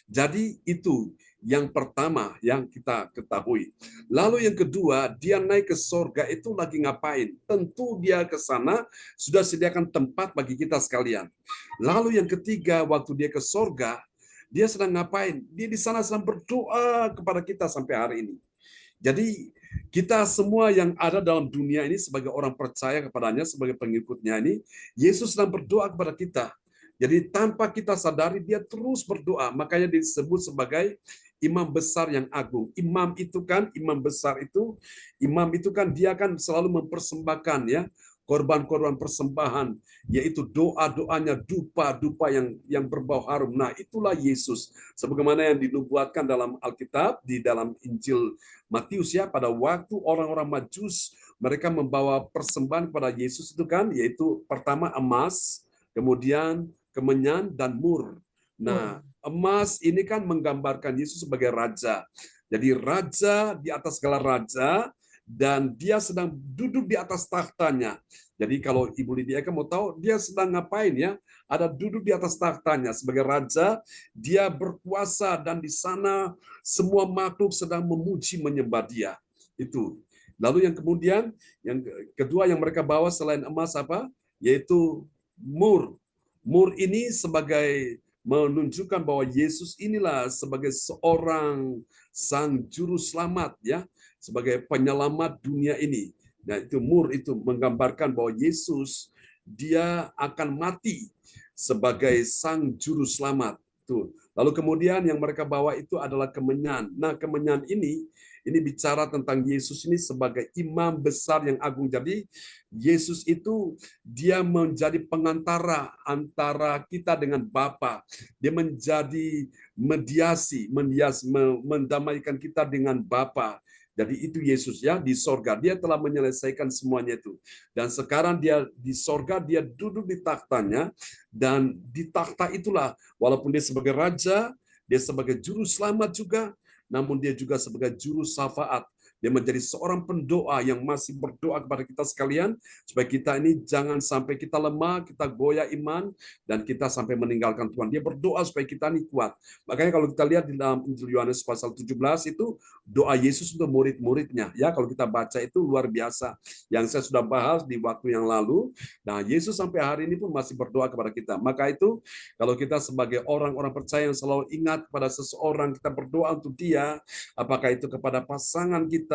Jadi itu yang pertama yang kita ketahui. Lalu yang kedua, dia naik ke sorga itu lagi ngapain? Tentu dia ke sana sudah sediakan tempat bagi kita sekalian. Lalu yang ketiga, waktu dia ke sorga, dia sedang ngapain? Dia di sana sedang berdoa kepada kita sampai hari ini. Jadi kita semua yang ada dalam dunia ini sebagai orang percaya kepadanya, sebagai pengikutnya ini, Yesus sedang berdoa kepada kita. Jadi tanpa kita sadari dia terus berdoa, makanya disebut sebagai imam besar yang agung. Imam itu kan dia kan selalu mempersembahkan ya korban-korban persembahan, yaitu doa-doanya, dupa-dupa yang berbau harum. Nah, itulah Yesus. Sebagaimana yang dinubuatkan dalam Alkitab, di dalam Injil Matius ya, pada waktu orang-orang Majus, mereka membawa persembahan kepada Yesus itu kan, yaitu pertama emas, kemudian kemenyan, dan mur. Nah, emas ini kan menggambarkan Yesus sebagai raja. Jadi raja di atas segala raja, dan dia sedang duduk di atas tahtanya. Jadi kalau Ibu Lidia mau tahu dia sedang ngapain ya? Ada duduk di atas tahtanya sebagai raja, dia berkuasa dan di sana semua makhluk sedang memuji menyembah dia. Itu. Lalu yang kemudian yang kedua yang mereka bawa selain emas apa? Yaitu mur. Mur ini sebagai menunjukkan bahwa Yesus inilah sebagai seorang sang juru selamat ya, sebagai penyelamat dunia ini. Nah, itu mur itu menggambarkan bahwa Yesus dia akan mati sebagai sang juru selamat. Tuh. Lalu kemudian yang mereka bawa itu adalah kemenyan. Nah, kemenyan ini bicara tentang Yesus ini sebagai imam besar yang agung. Jadi Yesus itu dia menjadi pengantara antara kita dengan Bapa. Dia menjadi mediasi, mendamaikan kita dengan Bapa. Jadi itu Yesus ya di sorga. Dia telah menyelesaikan semuanya itu. Dan sekarang dia di sorga, dia duduk di taktanya. Dan di takhta itulah, walaupun dia sebagai raja, dia sebagai juru selamat juga, namun dia juga sebagai juru syafaat. Dia menjadi seorang pendoa yang masih berdoa kepada kita sekalian, supaya kita ini jangan sampai kita lemah, kita goyah iman, dan kita sampai meninggalkan Tuhan. Dia berdoa supaya kita ini kuat. Makanya kalau kita lihat di dalam Injil Yohanes pasal 17 itu, doa Yesus untuk murid-muridnya. Ya, kalau kita baca itu luar biasa. Yang saya sudah bahas di waktu yang lalu. Nah, Yesus sampai hari ini pun masih berdoa kepada kita. Maka itu, kalau kita sebagai orang-orang percaya yang selalu ingat kepada seseorang, kita berdoa untuk dia, apakah itu kepada pasangan kita,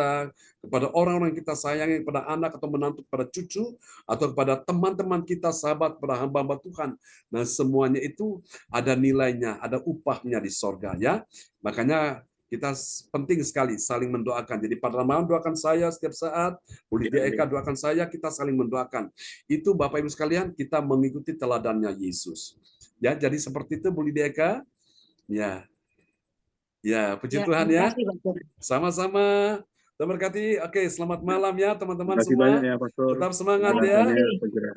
kepada orang-orang yang kita sayangi, kepada anak atau menantu, kepada cucu, atau kepada teman-teman kita, sahabat, kepada hamba-hamba Tuhan. Nah, semuanya itu ada nilainya, ada upahnya di sorga ya. Makanya kita penting sekali saling mendoakan. Jadi Pak Ramalan doakan saya setiap saat, Bu Lydia Eka doakan saya, kita saling mendoakan. Itu Bapak Ibu sekalian, kita mengikuti teladannya Yesus. Ya, jadi seperti itu Bu Lydia Eka. Ya. Ya, puji Tuhan ya. Sama-sama. Tuhan berkati. Oke, selamat malam ya teman-teman Terima kasih semua. banyak ya, Pastor. Tetap semangat ya.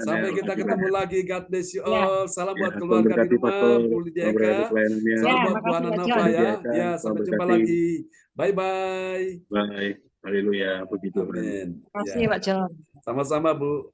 Sampai kita ketemu lagi. God bless you all. Salam buat keluarga di rumah, Bu Lydia Eka. Salam buat Bu Hana Nafa ya. Ya, sampai jumpa lagi. Bye-bye. Bye. Haleluya. Puji Tuhan. Amin. Terima kasih Pak John. Sama-sama, Bu.